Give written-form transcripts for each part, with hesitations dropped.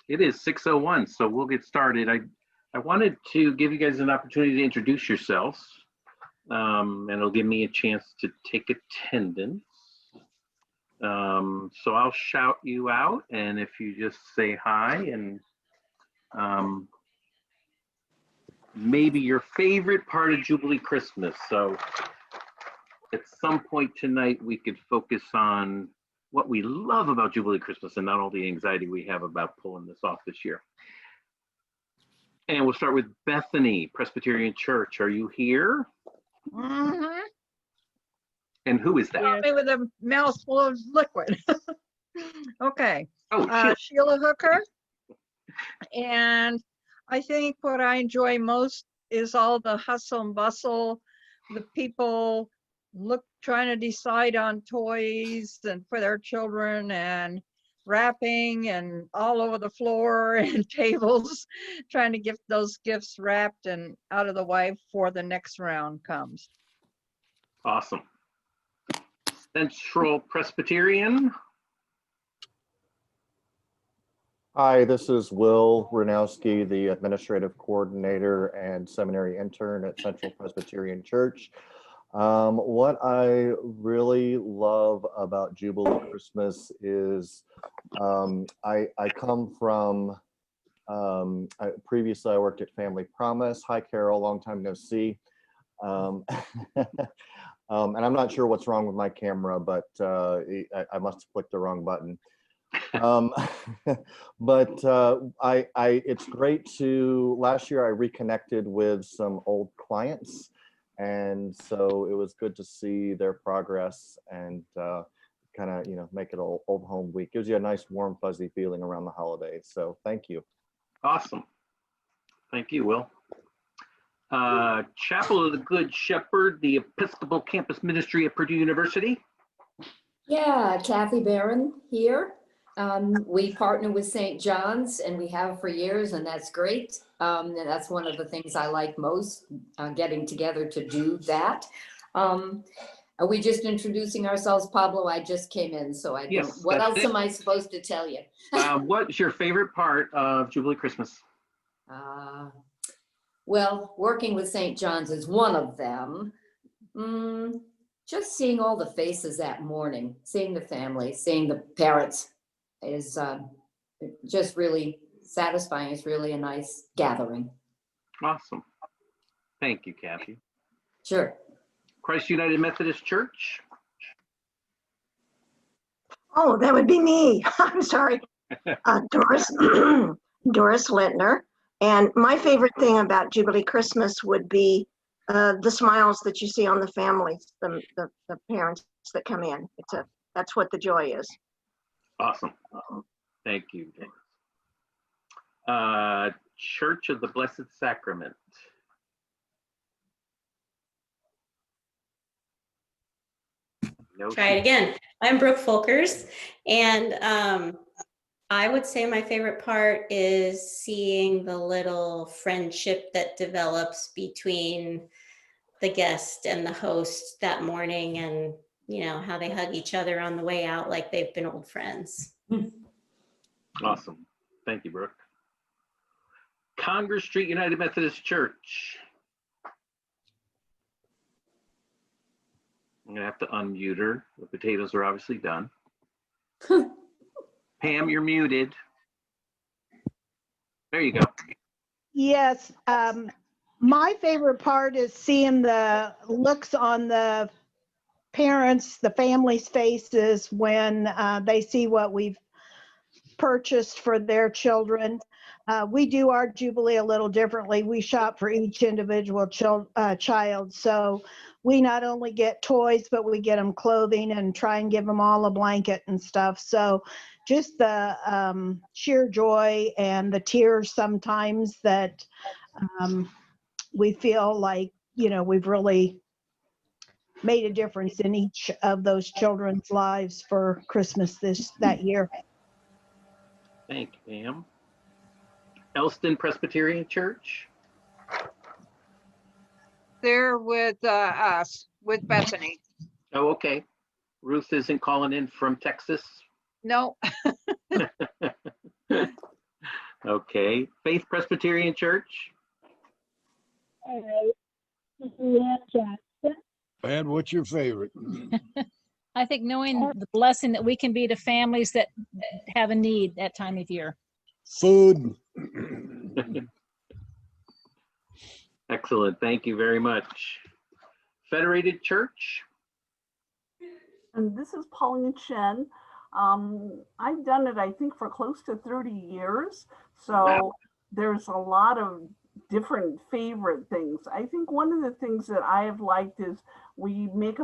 It is 6:01, so we'll get started. I wanted to give you guys an opportunity to introduce yourselves, and it'll give me a chance to take attendance. So I'll shout you out, and if you just say hi and maybe your favorite part of Jubilee Christmas. So at some point tonight, we could focus on what we love about Jubilee Christmas and not all the anxiety we have about pulling this off this year. And we'll start with Bethany, Presbyterian Church. Are you here? Mm-hmm. And who is that? Yeah. With a mouthful of liquid. Okay. Oh, Sheila Hooker. And I think what I enjoy most is all the hustle and bustle, the people trying to decide on toys and for their children and wrapping and all over the floor and tables, trying to get those gifts wrapped and out of the way before the next round comes. awesome. Central Presbyterian. Hi, this is Will Ranowski, the Administrative Coordinator and Seminary Intern at Central Presbyterian Church. What I really love about Jubilee Christmas is I come from, previously I worked at Family Promise. Hi, Carol, long time no see. And I'm not sure what's wrong with my camera, but I must have clicked the wrong button. But it's great to, last year I reconnected with some old clients, and so it was good to see their progress and kind of, make it old home week. Gives you a nice warm fuzzy feeling around the holidays. So thank you. Awesome. Thank you, Will. Chapel of the Good Shepherd, the Episcopal Campus Ministry at Purdue University. Yeah, Kathy Barron here. We partner with St. John's, and we have for years, and that's great. And that's one of the things I like most, getting together to do that. Are we just introducing ourselves, Pablo? I just came in, so I don't. Yes, What else am I supposed to tell you? What's your favorite part of Jubilee Christmas? Well, working with St. John's is one of them. Just seeing all the faces that morning, seeing the family, seeing the parents is just really satisfying. It's really a nice gathering. Awesome. Thank you, Kathy. Sure. Christ United Methodist Church. Oh, that would be me. I'm sorry. Doris Lintner. And my favorite thing about Jubilee Christmas would be the smiles that you see on the families, the parents that come in. That's what the joy is. Awesome. Thank you. Church of the Blessed Sacrament. No. Try it again. I'm Brooke Folkers, and I would say my favorite part is seeing the little friendship that develops between the guest and the host that morning, and how they hug each other on the way out like they've been old friends. Awesome. Thank you, Brooke. Congress Street United Methodist Church. I'm gonna have to unmute her. The potatoes are obviously done. Pam, you're muted. There you go. Yes, my favorite part is seeing the looks on the parents, the family's faces when they see what we've purchased for their children. We do our Jubilee a little differently. We shop for each individual child. So we not only get toys, but we get them clothing and try and give them all a blanket and stuff. So just the sheer joy and the tears sometimes that we feel like, we've really made a difference in each of those children's lives for Christmas that year. Thank you, Pam. Elston Presbyterian Church. They're with us, with Bethany. Oh, okay. Ruth isn't calling in from Texas. No. Okay. Faith Presbyterian Church. Ed, what's your favorite? I think knowing the blessing that we can be to families that have a need that time of year. Food. Excellent. Thank you very much. Federated Church. And this is Pauline Chen. I've done it, I think, for close to 30 years. So Wow. there's a lot of different favorite things. I think one of the things that I have liked is we make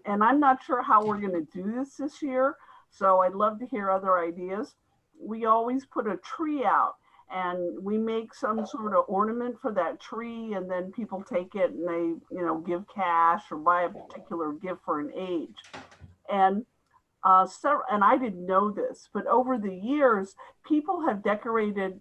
and I'm not sure how we're going to do this year, so I'd love to hear other ideas. We always put a tree out and we make some sort of ornament for that tree, and then people take it and they, give cash or buy a particular gift for an age. And and I didn't know this, but over the years, people have decorated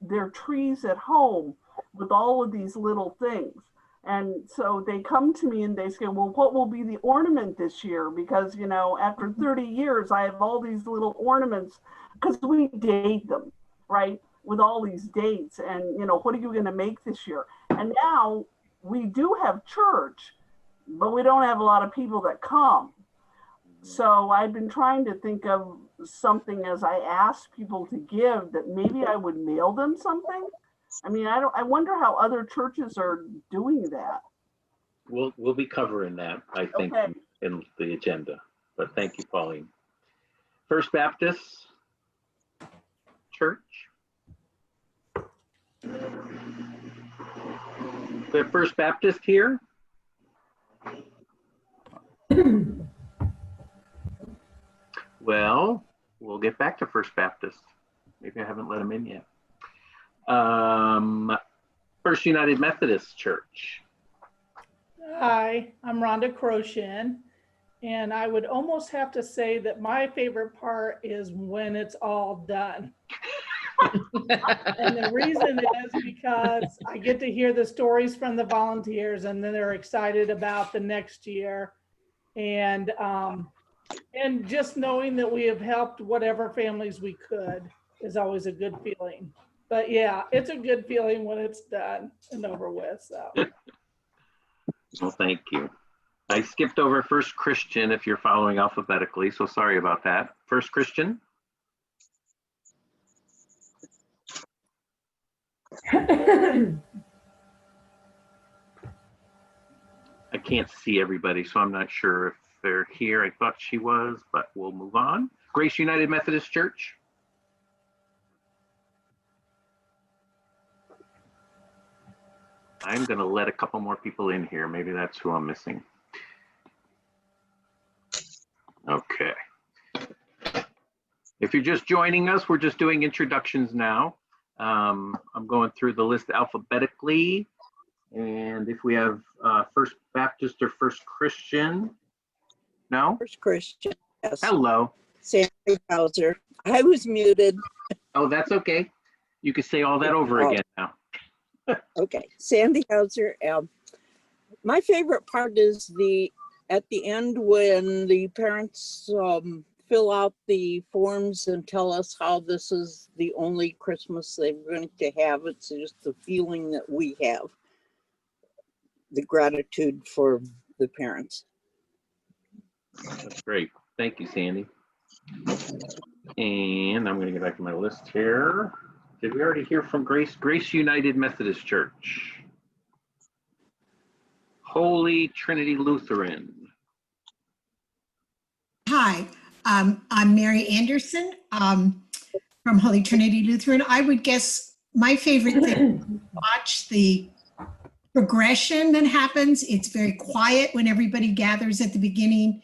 their trees at home with all of these little things. And so they come to me and they say, well, what will be the ornament this year? Because, after 30 years, I have all these little ornaments, because we date them, right? With all these dates and, what are you going to make this year? And now we do have church, but we don't have a lot of people that come. So I've been trying to think of something as I ask people to give, that maybe I would mail them something. I mean, I wonder how other churches are doing that. We'll be covering that, I think, Okay. in the agenda. But thank you, Pauline. First Baptist Church. The First Baptist here. Well, we'll get back to First Baptist. Maybe I haven't let them in yet. First United Methodist Church. Hi, I'm Rhonda Crochin, and I would almost have to say that my favorite part is when it's all done. And the reason is because I get to hear the stories from the volunteers, and then they're excited about the next year. And just knowing that we have helped whatever families we could is always a good feeling. But yeah, it's a good feeling when it's done and over with. So. Well, thank you. I skipped over First Christian if you're following alphabetically, so sorry about that. First Christian. I can't see everybody, so I'm not sure if they're here. I thought she was, but we'll move on. Grace United Methodist Church. I'm going to let a couple more people in here. Maybe that's who I'm missing. Okay. If you're just joining us, we're just doing introductions now. I'm going through the list alphabetically. And if we have First Baptist or First Christian. No? First Christian, yes. Hello. Sandy Hauser. I was muted. Oh, that's okay. You can say all that over again now. Okay, Sandy Hauser. My favorite part is at the end when the parents fill out the forms and tell us how this is the only Christmas they're going to have. It's just the feeling that we have, the gratitude for the parents. That's great. Thank you, Sandy. And I'm going to get back to my list here. Did we already hear from Grace? Grace United Methodist Church. Holy Trinity Lutheran. Hi, I'm Mary Anderson from Holy Trinity Lutheran. I would guess my favorite thing is to watch the progression that happens. It's very quiet when everybody gathers at the beginning,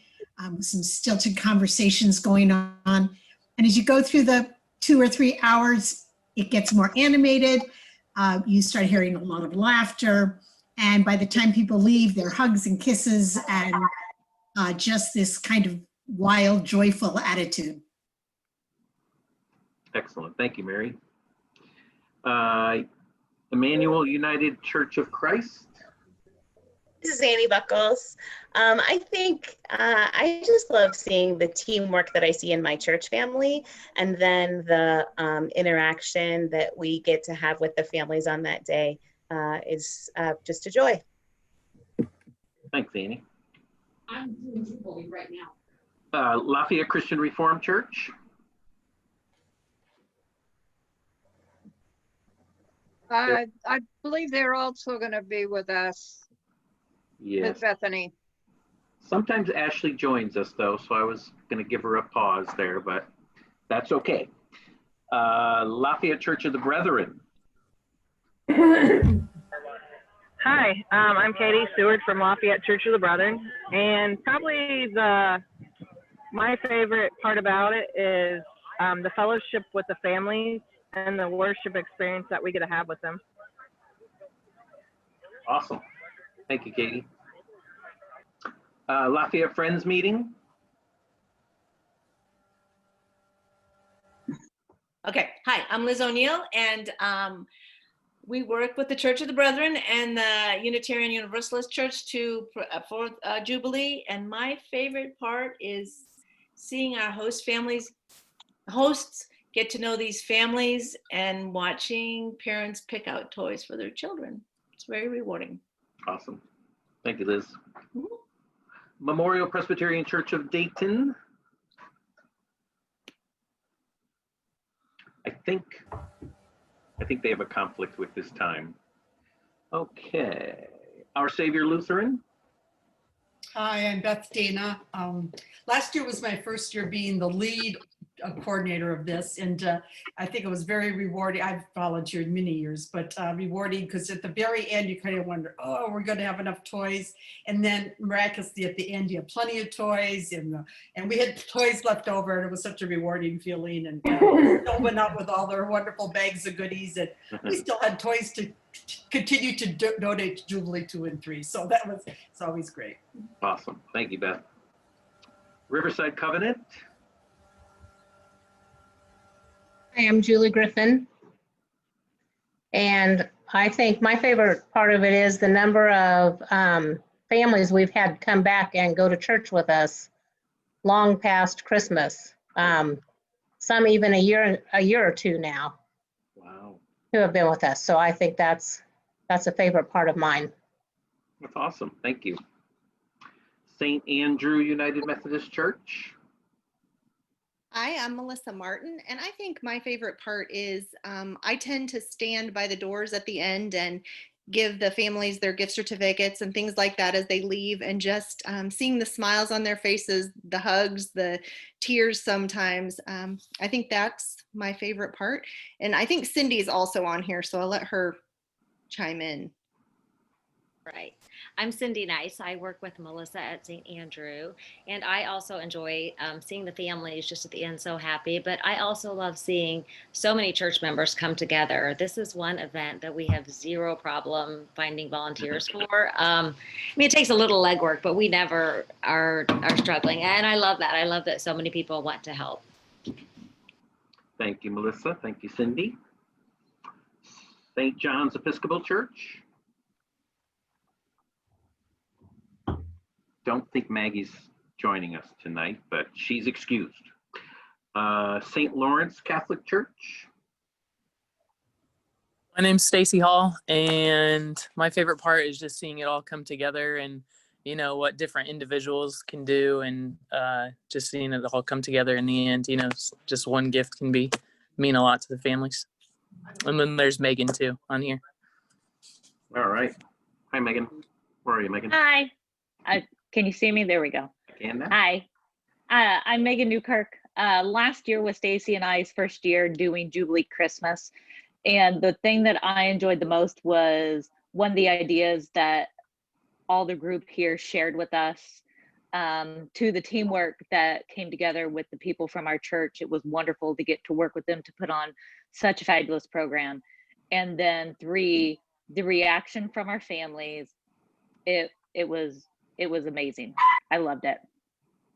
some stilted conversations going on. And as you go through the 2 or 3 hours, it gets more animated. You start hearing a lot of laughter. And by the time people leave, there are hugs and kisses and just this kind of wild, joyful attitude. Excellent. Thank you, Mary. Emmanuel United Church of Christ. This is Annie Buckles. I think I just love seeing the teamwork that I see in my church family, and then the interaction that we get to have with the families on that day is just a joy. Thanks, Annie. I'm doing Jubilee right now. Lafayette Christian Reformed Church. I believe they're also going to be with us, Yes. with Bethany. Sometimes Ashley joins us though, so I was going to give her a pause there, but that's okay. Lafayette Church of the Brethren. Hi, I'm Katie Stewart from Lafayette Church of the Brethren, and probably my favorite part about it is the fellowship with the families and the worship experience that we get to have with them. Awesome. Thank you, Katie. Lafayette Friends Meeting. Okay, hi, I'm Liz O'Neill, and we work with the Church of the Brethren and the Unitarian Universalist Church for Jubilee. And my favorite part is seeing our hosts get to know these families and watching parents pick out toys for their children. It's very rewarding. Awesome. Thank you, Liz. Memorial Presbyterian Church of Dayton. I think they have a conflict with this time. Okay. Our Savior Lutheran. Hi, I'm Beth Dana. Last year was my first year being the lead coordinator of this, and I think it was very rewarding. I've volunteered many years, but rewarding because at the very end you kind of wonder, oh, we're going to have enough toys, and then miraculously at the end you have plenty of toys, and we had toys left over, and it was such a rewarding feeling. And still went out with all their wonderful bags of goodies, and we still had toys to continue to donate to Jubilee 2 and 3. So it's always great. Awesome. Thank you, Beth. Riverside Covenant. I am Julie Griffin. And I think my favorite part of it is the number of families we've had come back and go to church with us long past Christmas. Some even a year or two now. Wow. Who have been with us. So I think that's a favorite part of mine. That's awesome. Thank you. St. Andrew United Methodist Church. Hi, I'm Melissa Martin, and I think my favorite part is I tend to stand by the doors at the end and give the families their gift certificates and things like that as they leave, and just seeing the smiles on their faces, the hugs, the tears sometimes. I think that's my favorite part. And I think Cindy's also on here, so I'll let her chime in. Right. I'm Cindy Nice. I work with Melissa at St. Andrew, and I also enjoy seeing the families just at the end so happy, but I also love seeing so many church members come together. This is one event that we have zero problem finding volunteers for. I mean, it takes a little legwork, but we never are struggling, and I love that. I love that so many people want to help. Thank you, Melissa. Thank you, Cindy. St. John's Episcopal Church. Don't think Maggie's joining us tonight, but she's excused. St. Lawrence Catholic Church. My name's Stacey Hall, and my favorite part is just seeing it all come together, and you know what different individuals can do, and just seeing it all come together in the end. You know, just one gift can mean a lot to the families. And then there's Megan too on here. All right. Hi, Megan. Where are you, Megan? Hi. Can you see me? There we go. Hi. I'm Megan Newkirk. Last year was Stacey and I's first year doing Jubilee Christmas. And the thing that I enjoyed the most was one of the ideas that all the group here shared with us, to the teamwork that came together with the people from our church. It was wonderful to get to work with them to put on such a fabulous program. And then 3, the reaction from our families. It was amazing. I loved it.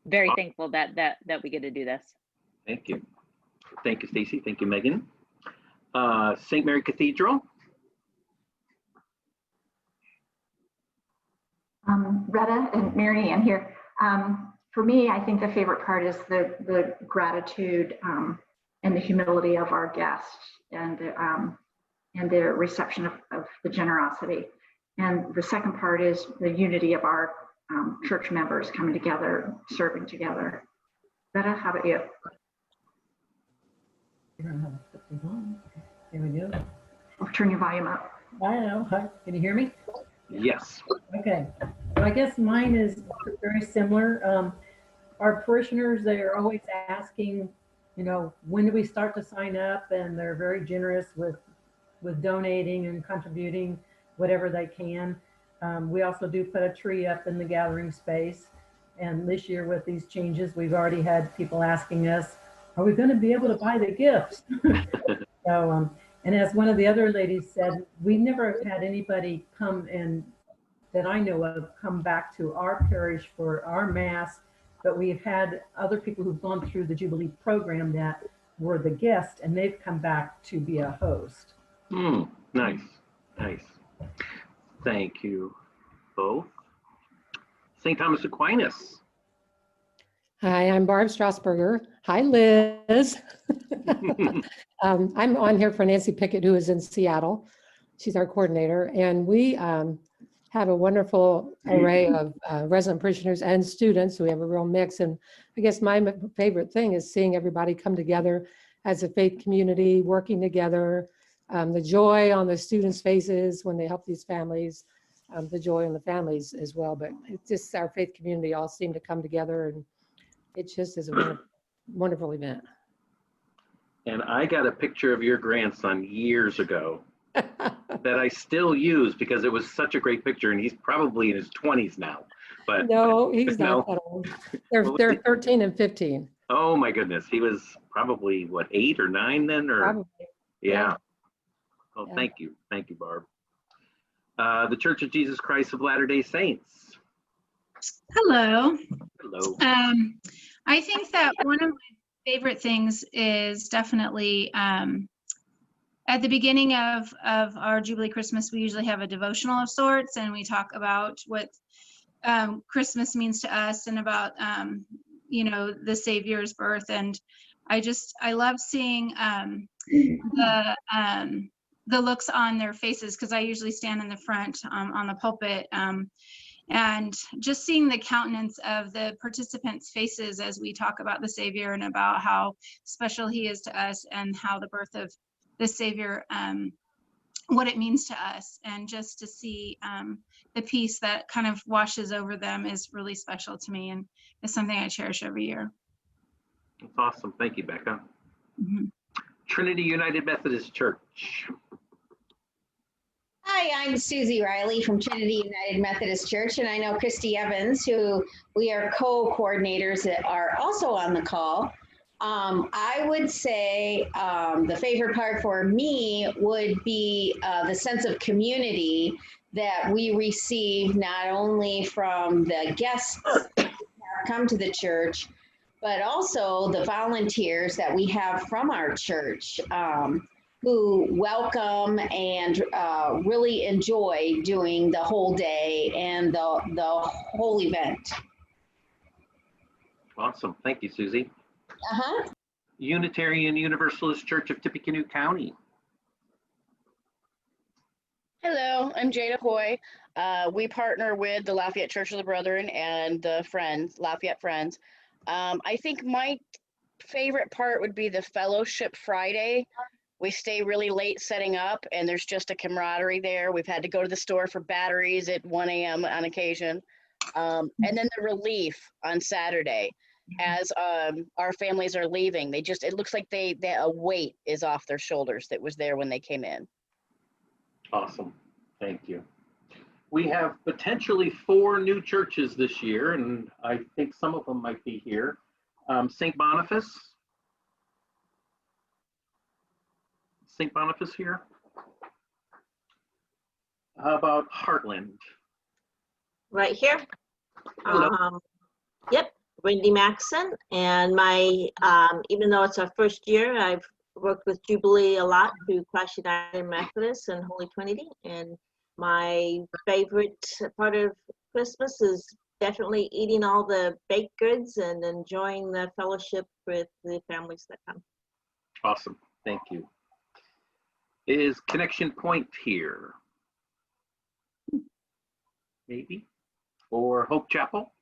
Very thankful that we get to do this. Thank you. Thank you, Stacey. Thank you, Megan. St. Mary Cathedral. Retta and Mary Ann here. For me, I think the favorite part is the gratitude and the humility of our guests and the reception of the generosity. And the second part is the unity of our church members coming together, serving together. Retta, how about you? There we go. I'll turn your volume up. I know. Hi, can you hear me? Yes. Okay. Well, I guess mine is very similar. Our parishioners, they are always asking, you know, when do we start to sign up? And they're very generous with donating and contributing whatever they can. We also do put a tree up in the gathering space. And this year with these changes, we've already had people asking us, are we going to be able to buy the gifts? So, and as one of the other ladies said, we never had anybody come and that I know of come back to our parish for our mass, but we've had other people who've gone through the Jubilee program that were the guest, and they've come back to be a host. Nice, nice. Thank you both. St. Thomas Aquinas. Hi, I'm Barb Strasburger. Hi, Liz. I'm on here for Nancy Pickett, who is in Seattle. She's our coordinator, and we have a wonderful array of resident parishioners and students. So we have a real mix. And I guess my favorite thing is seeing everybody come together as a faith community, working together, the joy on the students' faces when they help these families, the joy on the families as well. But it's just our faith community all seem to come together, and it just is a wonderful, wonderful event. And I got a picture of your grandson years ago that I still use because it was such a great picture, and he's probably in his 20s now. But no, he's not that old. They're 13 and 15. Oh my goodness, he was probably what, 8 or 9 then, or Probably. yeah. Well, Yeah. thank you, Barb. The Church of Jesus Christ of Latter-day Saints. Hello. Hello. I think that one of my favorite things is definitely at the beginning of our Jubilee Christmas, we usually have a devotional of sorts, and we talk about what Christmas means to us and about you know, the Savior's birth. And I love seeing the looks on their faces, because I usually stand in the front on the pulpit, and just seeing the countenance of the participants' faces as we talk about the Savior and about how special he is to us and how the birth of the Savior, what it means to us, and just to see the peace that kind of washes over them is really special to me, and it's something I cherish every year. That's awesome. Thank you, Becca. Trinity United Methodist Church. Hi, I'm Susie Riley from Trinity United Methodist Church, and I know Christy Evans, who we are co-coordinators that are also on the call. I would say the favorite part for me would be the sense of community that we receive not only from the guests that come to the church, but also the volunteers that we have from our church who welcome and really enjoy doing the whole day and the whole event. Awesome. Thank you, Susie. Unitarian Universalist Church of Tippecanoe County. Hello, I'm Jada Hoy. We partner with the Lafayette Church of the Brethren and the Friends, Lafayette Friends. I think my favorite part would be the Fellowship Friday. We stay really late setting up, and there's just a camaraderie there. We've had to go to the store for batteries at 1 a.m. on occasion. And then the relief on Saturday as our families are leaving. It looks like a weight is off their shoulders that was there when they came in. Awesome. Thank you. We have potentially 4 new churches this year, and I think some of them might be here. St. Boniface. St. Boniface here. How about Heartland? Right here. Yep, Wendy Maxson. And my, even though it's our first year, I've worked with Jubilee a lot through Christ United Methodist and Holy Trinity. And my favorite part of Christmas is definitely eating all the baked goods and enjoying the fellowship with the families that come. Awesome. Thank you. Is Connection Point here? Maybe? Or Hope Chapel?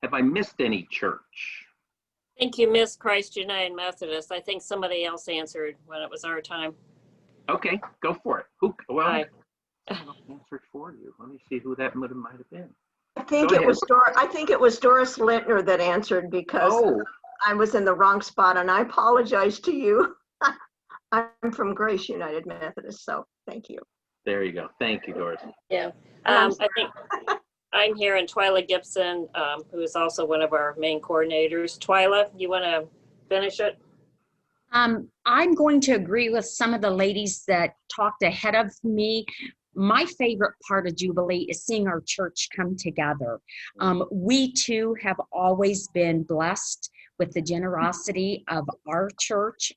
Have I missed any church? I think you missed Christ United Methodist. I think somebody else answered when it was our time. Okay, go for it. Who? Well, Hi. I answered for you. Let me see who that might have been. I think Go it ahead. was Doris Lintner that answered because Oh. I was in the wrong spot, and I apologize to you. I'm from Grace United Methodist, so thank you. There you go. Thank you, Doris. Yeah. I think I'm here, and Twyla Gibson, who is also one of our main coordinators. Twyla, you want to finish it? I'm going to agree with some of the ladies that talked ahead of me. My favorite part of Jubilee is seeing our church come together. We too have always been blessed with the generosity of our church.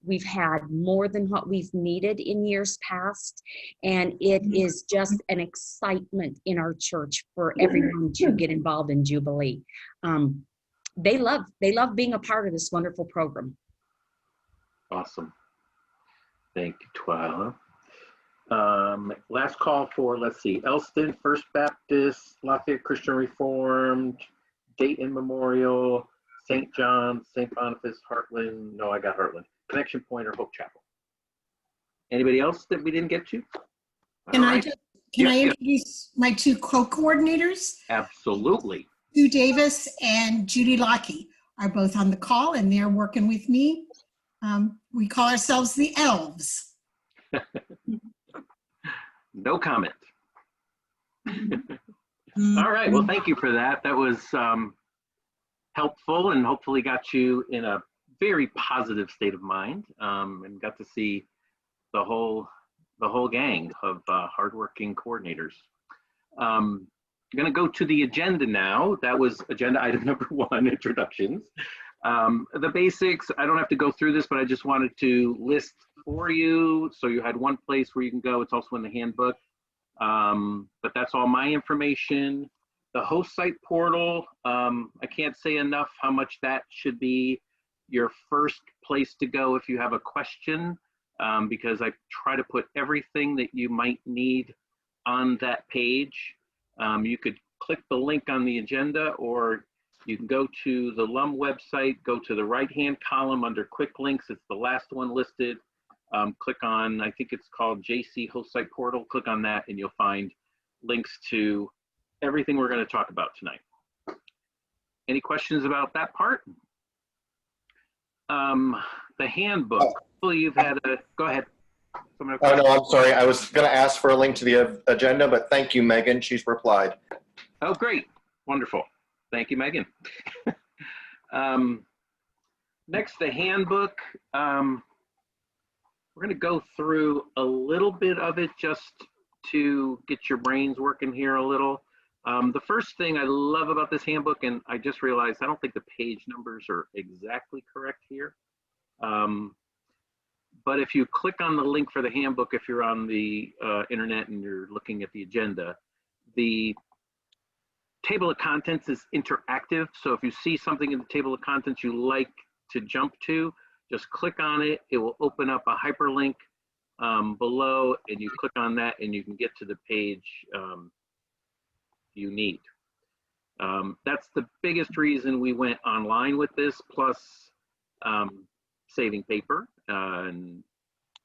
We've had more than what we've needed in years past, and it is just an excitement in our church for everyone to get involved in Jubilee. They love being a part of this wonderful program. Awesome. Thank you, Twyla. Last call for, let's see, Elston, First Baptist, Lafayette Christian Reformed, Dayton Memorial, St. John's, St. Boniface, Heartland. No, I got Heartland. Connection Point or Hope Chapel. Anybody else that we didn't get to? Can All I right. just, can I introduce my two co-coordinators? Absolutely. Sue Davis and Judy Lockey are both on the call, and they're working with me. We call ourselves the Elves. No comment. All right. Well, thank you for that. That was helpful and hopefully got you in a very positive state of mind, and got to see the whole gang of hardworking coordinators. I'm going to go to the agenda now. That was agenda item number 1, introductions. The basics, I don't have to go through this, but I just wanted to list for you so you had one place where you can go. It's also in the handbook. But that's all my information. The host site portal, I can't say enough how much that should be your first place to go if you have a question, because I try to put everything that you might need on that page. You could click the link on the agenda, or you can go to the LUM website, go to the right-hand column under quick links. It's the last one listed. Click on, I think it's called JC Host Site Portal. Click on that and you'll find links to everything we're going to talk about tonight. Any questions about that part? The handbook. Hopefully you've had a, go ahead. Oh, no, I'm sorry. I was going to ask for a link to the agenda, but thank you, Megan. She's replied. Oh, great. Wonderful. Thank you, Megan. Next, the handbook. We're going to go through a little bit of it just to get your brains working here a little. The first thing I love about this handbook, and I just realized I don't think the page numbers are exactly correct here. But if you click on the link for the handbook, if you're on the internet and you're looking at the agenda, the table of contents is interactive. So if you see something in the table of contents you like to jump to, just click on it. It will open up a hyperlink below, and you click on that and you can get to the page you need. That's the biggest reason we went online with this, plus saving paper. And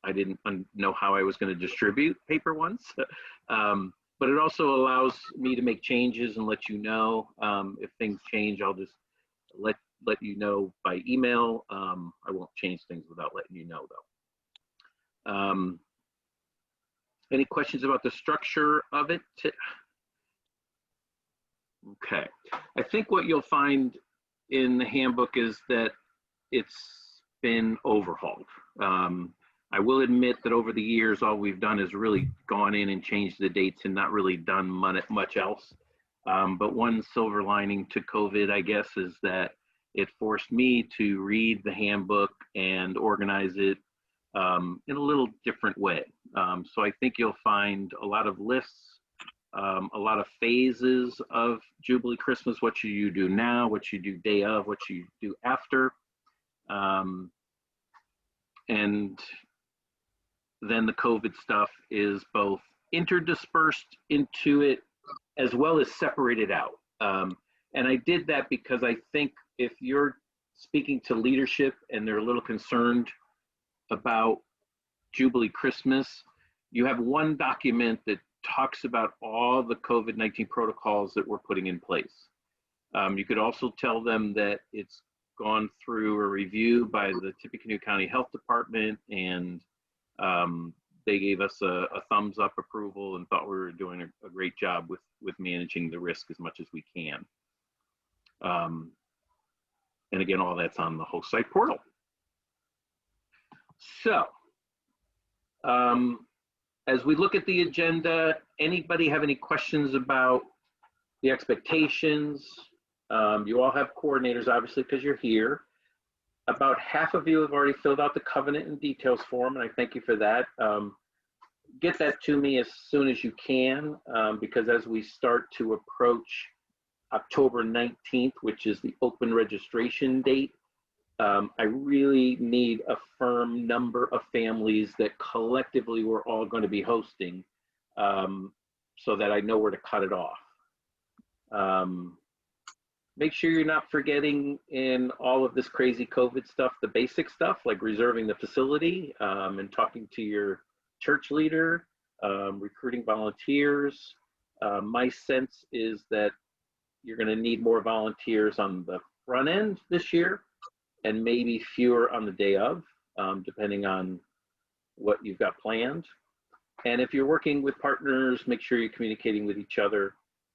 I didn't know how I was going to distribute paper ones. But it also allows me to make changes and let you know. If things change, I'll just let you know by email. I won't change things without letting you know, though. Any questions about the structure of it? Okay. I think what you'll find in the handbook is that it's been overhauled. I will admit that over the years, all we've done is really gone in and changed the dates and not really done much else. But one silver lining to COVID, I guess, is that it forced me to read the handbook and organize it in a little different way. So I think you'll find a lot of lists a lot of phases of Jubilee Christmas. What should you do now? What should you do day of? What should you do after? And then the COVID stuff is both interdispersed into it as well as separated out. And I did that because I think if you're speaking to leadership and they're a little concerned about Jubilee Christmas, you have one document that talks about all the COVID-19 protocols that we're putting in place. You could also tell them that it's gone through a review by the Tippecanoe County Health Department, and they gave us a thumbs up approval and thought we were doing a great job with managing the risk as much as we can. And again, all that's on the host site portal. So, as we look at the agenda, anybody have any questions about the expectations? You all have coordinators, obviously, because you're here. About half of you have already filled out the covenant and details form, and I thank you for that. Get that to me as soon as you can, because as we start to approach October 19th, which is the open registration date, I really need a firm number of families that collectively we're all going to be hosting, so that I know where to cut it off. Make sure you're not forgetting in all of this crazy COVID stuff, the basic stuff like reserving the facility, and talking to your church leader, recruiting volunteers. My sense is that you're going to need more volunteers on the front end this year and maybe fewer on the day of, depending on what you've got planned. And if you're working with partners, make sure you're communicating with each other,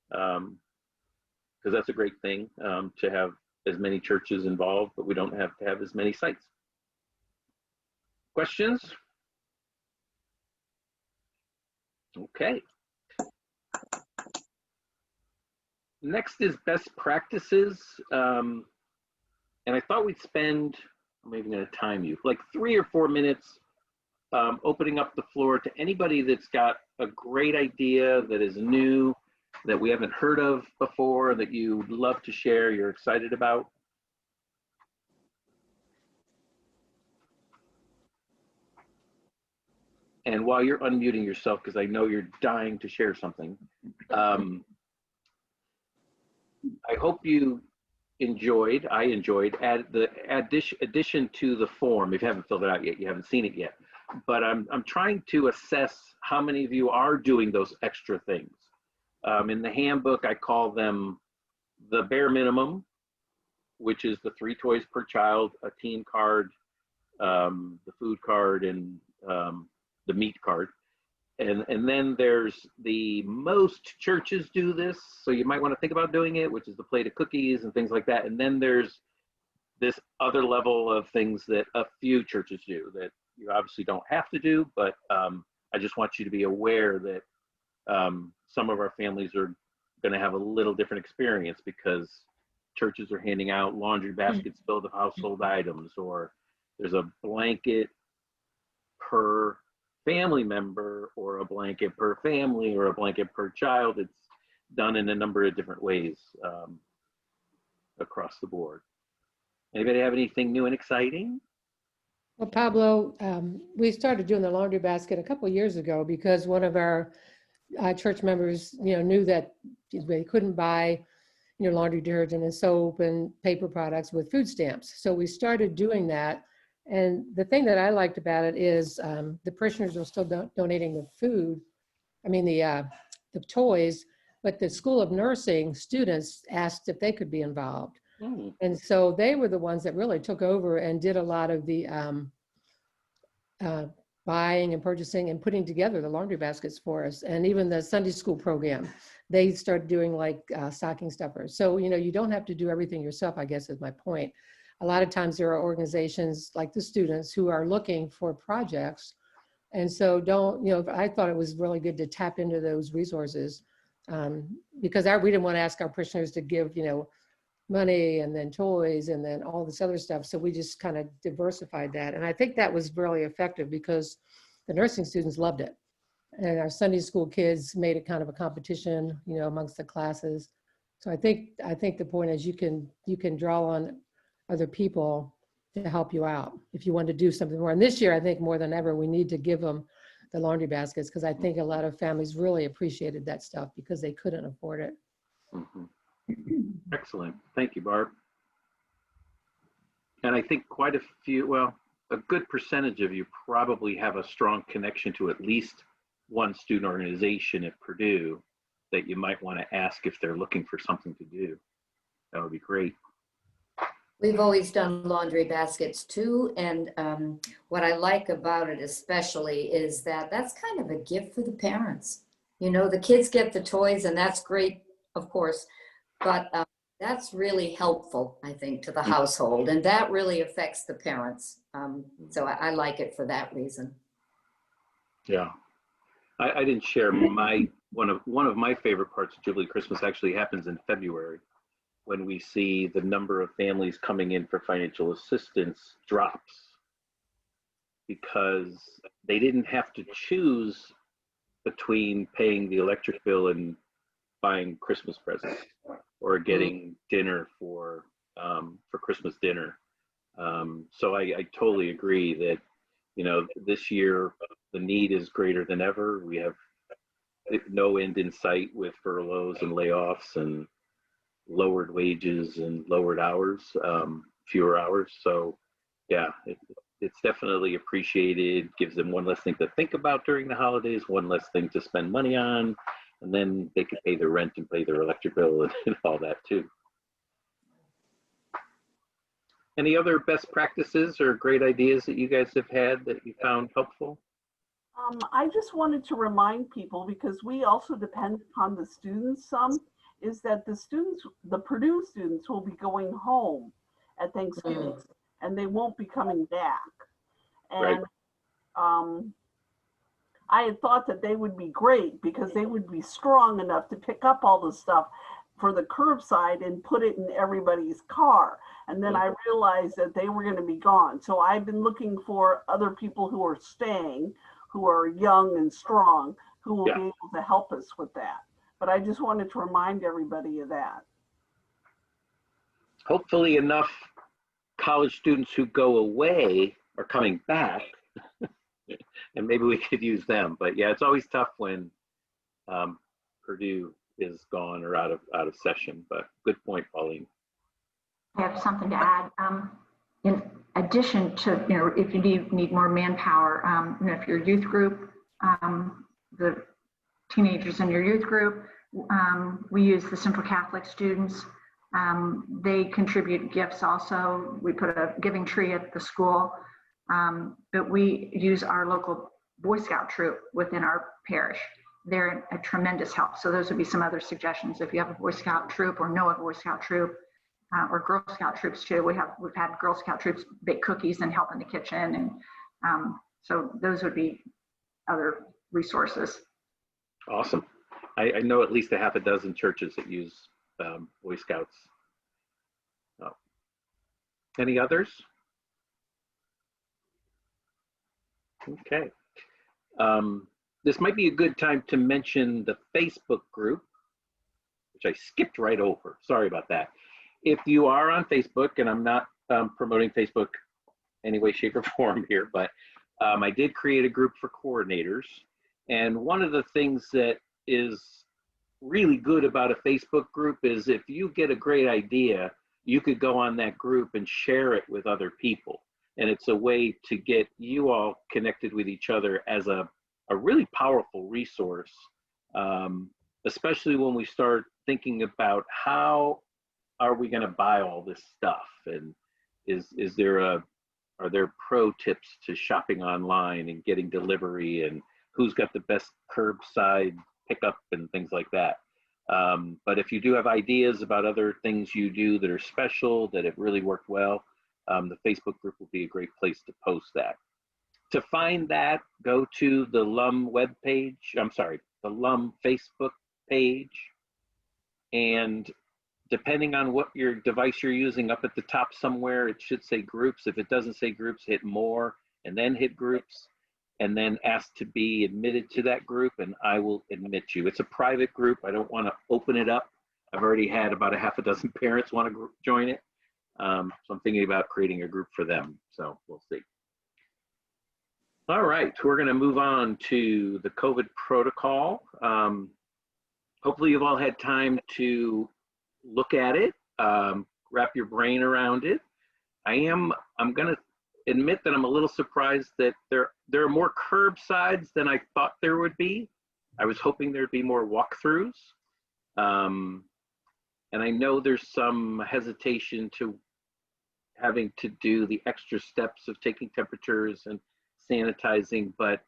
because that's a great thing, to have as many churches involved, but we don't have to have as many sites. Questions? Okay. Next is best practices. And I thought we'd spend, I'm even going to time you, like 3 or 4 minutes opening up the floor to anybody that's got a great idea that is new, that we haven't heard of before, that you'd love to share, you're excited about. And while you're unmuting yourself, because I know you're dying to share something, I hope you enjoyed, I enjoyed, the addition to the form. If you haven't filled it out yet, you haven't seen it yet, but I'm trying to assess how many of you are doing those extra things. In the handbook, I call them the bare minimum, which is the 3 toys per child, a teen card, the food card, and the meat card. And then there's the most churches do this, so you might want to think about doing it, which is the plate of cookies and things like that. And then there's this other level of things that a few churches do that you obviously don't have to do, but I just want you to be aware that some of our families are going to have a little different experience because churches are handing out laundry baskets filled with household items, or there's a blanket per family member, or a blanket per family, or a blanket per child. It's done in a number of different ways across the board. Anybody have anything new and exciting? Well, Pablo, we started doing the laundry basket a couple of years ago because one of our church members, knew that they couldn't buy, laundry detergent and soap and paper products with food stamps. So we started doing that. And the thing that I liked about it is the parishioners are still donating the food, the toys, but the School of Nursing students asked if they could be involved. And so they were the ones that really took over and did a lot of the buying and purchasing and putting together the laundry baskets for us. And even the Sunday school program, they started doing like stocking stuffers. So, you don't have to do everything yourself, I guess is my point. A lot of times there are organizations like the students who are looking for projects. And so I thought it was really good to tap into those resources because we didn't want to ask our parishioners to give, money and then toys and then all this other stuff. So we just kind of diversified that. And I think that was really effective because the nursing students loved it. And our Sunday school kids made it kind of a competition, you know, amongst the classes. So I think the point is you can draw on other people to help you out if you want to do something more. And this year, I think more than ever, we need to give them the laundry baskets, because I think a lot of families really appreciated that stuff because they couldn't afford it. Excellent. Thank you, Barb. And I think quite a few, well, a good percentage of you probably have a strong connection to at least one student organization at Purdue that you might want to ask if they're looking for something to do. That would be great. We've always done laundry baskets too, and what I like about it especially is that that's kind of a gift for the parents. You know, the kids get the toys, and that's great, of course, but that's really helpful, I think, to the household, and that really affects the parents. So I like it for that reason. Yeah, I didn't share one of my favorite parts of Jubilee Christmas actually happens in February, when we see the number of families coming in for financial assistance drops, because they didn't have to choose between paying the electric bill and buying Christmas presents or getting dinner for Christmas dinner. So I totally agree that, you know, this year the need is greater than ever. We have no end in sight with furloughs and layoffs and lowered wages and lowered hours, fewer hours. So yeah, it's definitely appreciated, gives them one less thing to think about during the holidays, one less thing to spend money on, and then they could pay their rent and pay their electric bill and all that too. Any other best practices or great ideas that you guys have had that you found helpful? I just wanted to remind people, because we also depend upon the students some, is that the Purdue students will be going home at Thanksgiving and they won't be coming back. And I had thought that they would be great because they would be strong enough to pick up all the stuff for the curbside and put it in everybody's car. And then I realized that they were going to be gone. So I've been looking for other people who are staying, who are young and strong, who will be able to help us with that. But I just wanted to remind everybody of that. Hopefully enough college students who go away are coming back and maybe we could use them. But yeah, it's always tough when Purdue is gone or out of session, but good point, Pauline. I have something to add. In addition to, you know, if you need more manpower, you know, if your youth group, the teenagers in your youth group, we use the Central Catholic students. They contribute gifts also. We put a giving tree at the school, but we use our local Boy Scout troop within our parish. They're a tremendous help. So those would be some other suggestions. If you have a Boy Scout troop or know a Boy Scout troop, or Girl Scout troops too. We've had Girl Scout troops bake cookies and help in the kitchen, and so those would be other resources. Awesome. I know at least a half a dozen churches that use Boy Scouts. Any others? Okay. This might be a good time to mention the Facebook group, which I skipped right over. Sorry about that. If you are on Facebook, and I'm not promoting Facebook any way, shape, or form here, but I did create a group for coordinators. And one of the things that is really good about a Facebook group is if you get a great idea, you could go on that group and share it with other people. And it's a way to get you all connected with each other as a really powerful resource, especially when we start thinking about how are we going to buy all this stuff, and are there pro tips to shopping online and getting delivery, and who's got the best curbside pickup and things like that. But if you do have ideas about other things you do that are special, that have really worked well, the Facebook group will be a great place to post that. To find that, go to the LUM webpage, the LUM Facebook page, and depending on what your device you're using, up at the top somewhere, it should say groups. If it doesn't say groups, hit more and then hit groups. and then ask to be admitted to that group, and I will admit you. It's a private group. I don't want to open it up. I've already had about a half a dozen parents want to join it. So I'm thinking about creating a group for them. So we'll see. All right, we're going to move on to the Covet Protocol. Hopefully you've all had time to look at it, wrap your brain around it. I'm going to admit that I'm a little surprised that there are more curbsides than I thought there would be. I was hoping there'd be more walkthroughs. And I know there's some hesitation to having to do the extra steps of taking temperatures and sanitizing, but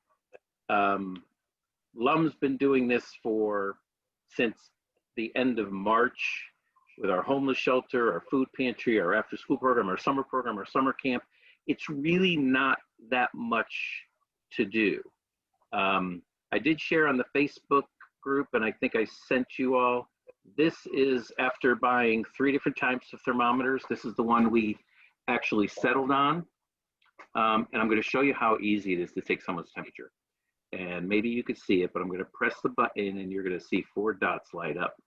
LUM's been doing this since the end of March with our homeless shelter, our food pantry, our after school program, our summer camp. It's really not that much to do. I did share on the Facebook group, and I think I sent you all. This is after buying 3 different types of thermometers. This is the one we actually settled on. And I'm going to show you how easy it is to take someone's temperature. And maybe you could see it, but I'm going to press the button and you're going to see 4 dots light up.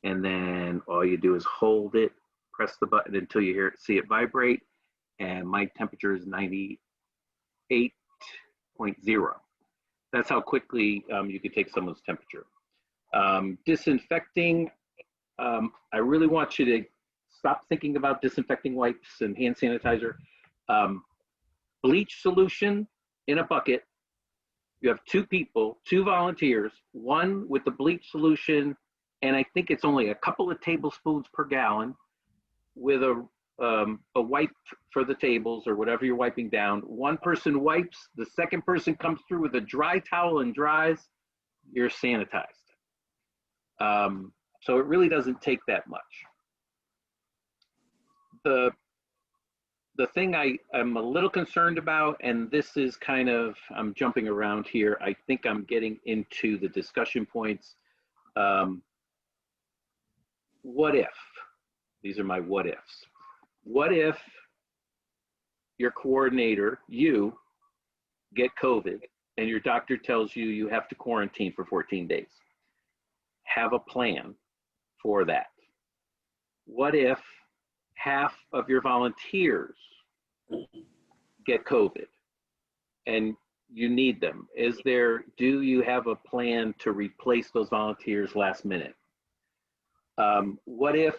And then all you do is hold it, press the button until you see it vibrate. And my temperature is 98.0. That's how quickly you can take someone's temperature. Disinfecting, I really want you to stop thinking about disinfecting wipes and hand sanitizer. Bleach solution in a bucket. You have 2 people, 2 volunteers, one with the bleach solution, and I think it's only a couple of tablespoons per gallon, with a wipe for the tables or whatever you're wiping down. One person wipes, the second person comes through with a dry towel and dries, you're sanitized. So it really doesn't take that much. The thing I'm a little concerned about, and this is kind of, I'm jumping around here. I think I'm getting into the discussion points. What if? These are my what ifs. What if your coordinator, you, get COVID and your doctor tells you you have to quarantine for 14 days? Have a plan for that. What if half of your volunteers get COVID and you need them? Do you have a plan to replace those volunteers last minute? What if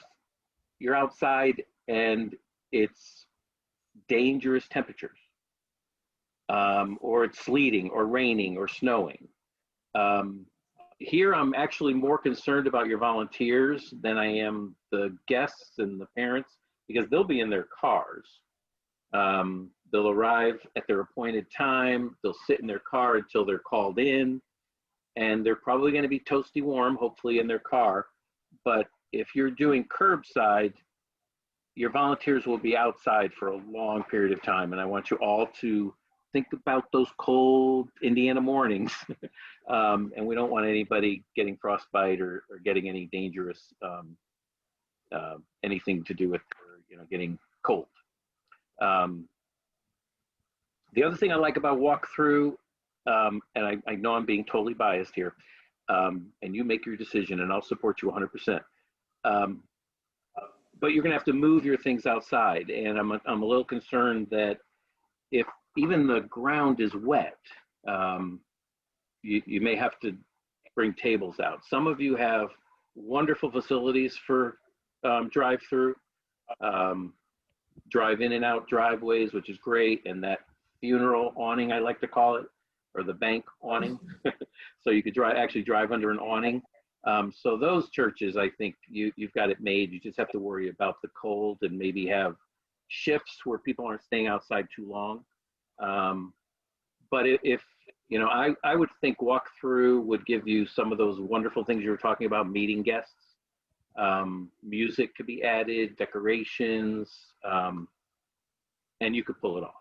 you're outside and it's dangerous temperatures, or it's sleeting or raining or snowing? Here, I'm actually more concerned about your volunteers than I am the guests and the parents, because they'll be in their cars. They'll arrive at their appointed time. They'll sit in their car until they're called in, and they're probably going to be toasty warm, hopefully in their car. But if you're doing curbside, your volunteers will be outside for a long period of time. And I want you all to think about those cold Indiana mornings. And we don't want anybody getting frostbite or getting any dangerous, anything to do with, getting cold. The other thing I like about walkthrough, and I know I'm being totally biased here, and you make your decision and I'll support you 100%. But you're gonna have to move your things outside. And I'm a little concerned that if even the ground is wet, you may have to bring tables out. Some of you have wonderful facilities for drive-through, drive in and out driveways, which is great. And that funeral awning, I like to call it, or the bank awning. So you could actually drive under an awning. So those churches, I think you've got it made. You just have to worry about the cold and maybe have shifts where people aren't staying outside too long. But if I would think walkthrough would give you some of those wonderful things you were talking about, meeting guests. Music could be added, decorations, and you could pull it off.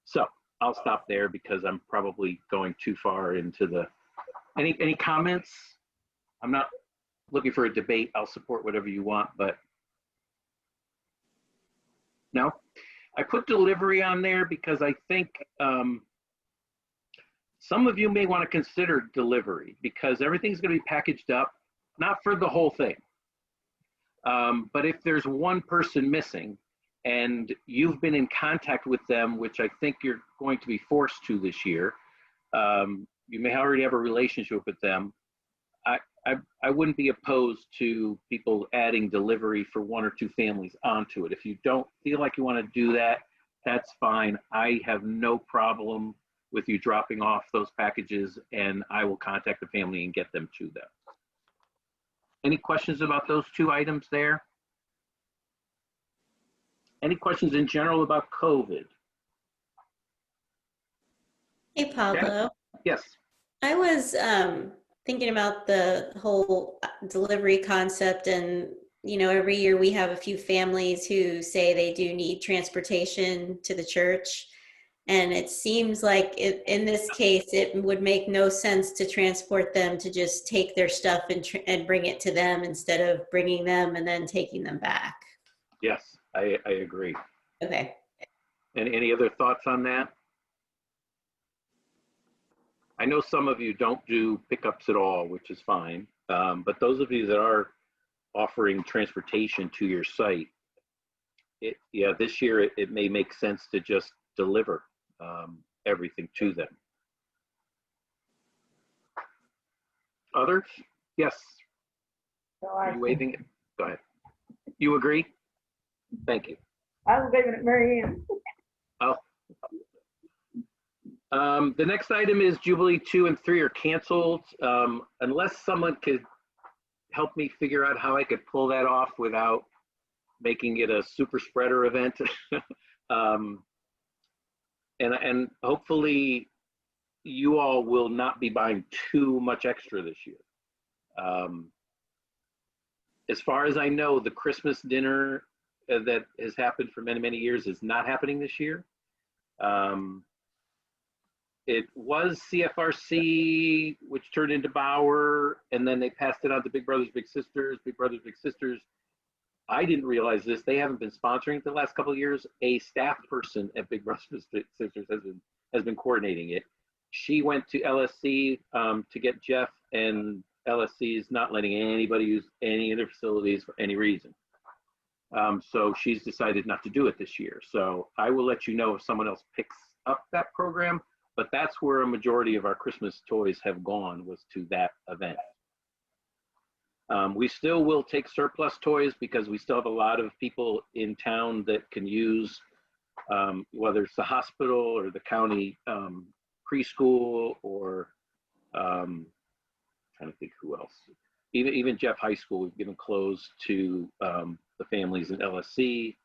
So I'll stop there because I'm probably going too far into the, any comments? I'm not looking for a debate. I'll support whatever you want, but no? I put delivery on there because I think some of you may want to consider delivery because everything's going to be packaged up, not for the whole thing. But if there's one person missing and you've been in contact with them, which I think you're going to be forced to this year, you may already have a relationship with them. I wouldn't be opposed to people adding delivery for 1 or 2 families onto it. If you don't feel like you want to do that, that's fine. I have no problem with you dropping off those packages, and I will contact the family and get them to them. Any questions about those 2 items there? Any questions in general about COVID? Hey, Pablo. Yes. I was thinking about the whole delivery concept, and every year we have a few families who say they do need transportation to the church, and it seems like in this case it would make no sense to transport them to just take their stuff and bring it to them instead of bringing them and then taking them back. Yes, I agree. Okay. And any other thoughts on that? I know some of you don't do pickups at all, which is fine. But those of you that are offering transportation to your site, this year it may make sense to just deliver everything to them. Others? Yes. Are you waving it? Go ahead. You agree? Thank you. I was waving at Mary Ann. Oh. The next item is Jubilee 2 and 3 are canceled. Unless someone could help me figure out how I could pull that off without making it a super spreader event. And hopefully you all will not be buying too much extra this year. As far as I know, the Christmas dinner that has happened for many, many years is not happening this year. It was CFRC, which turned into Bauer, and then they passed it on to Big Brothers Big Sisters. Big Brothers Big Sisters, I didn't realize this, they haven't been sponsoring it the last couple of years. A staff person at Big Brothers Big Sisters has been coordinating it. She went to LSC to get Jeff, and LSC is not letting anybody use any of their facilities for any reason. So she's decided not to do it this year. So I will let you know if someone else picks up that program. But that's where a majority of our Christmas toys have gone, was to that event. We still will take surplus toys because we still have a lot of people in town that can use, whether it's the hospital or the county preschool or trying to think who else. Even Jeff High School, we've given clothes to the families in LSC.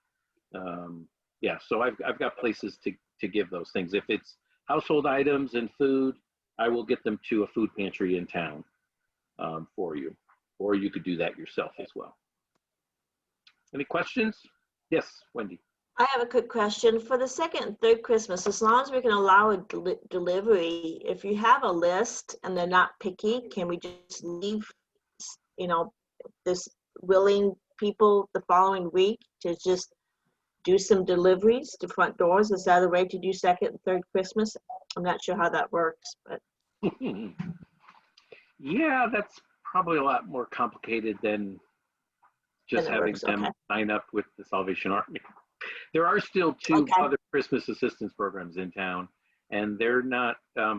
Yeah, so I've got places to give those things. If it's household items and food, I will get them to a food pantry in town for you, or you could do that yourself as well. Any questions? Yes, Wendy. I have a quick question. For the second and third Christmas, as long as we can allow a delivery, if you have a list and they're not picky, can we just leave, this willing people the following week to just do some deliveries to front doors? Is that a way to do second and third Christmas? I'm not sure how that works, but. Yeah, that's probably a lot more complicated than just having them sign up with the Salvation Army. There are still 2 other Christmas assistance programs in town, and they're not as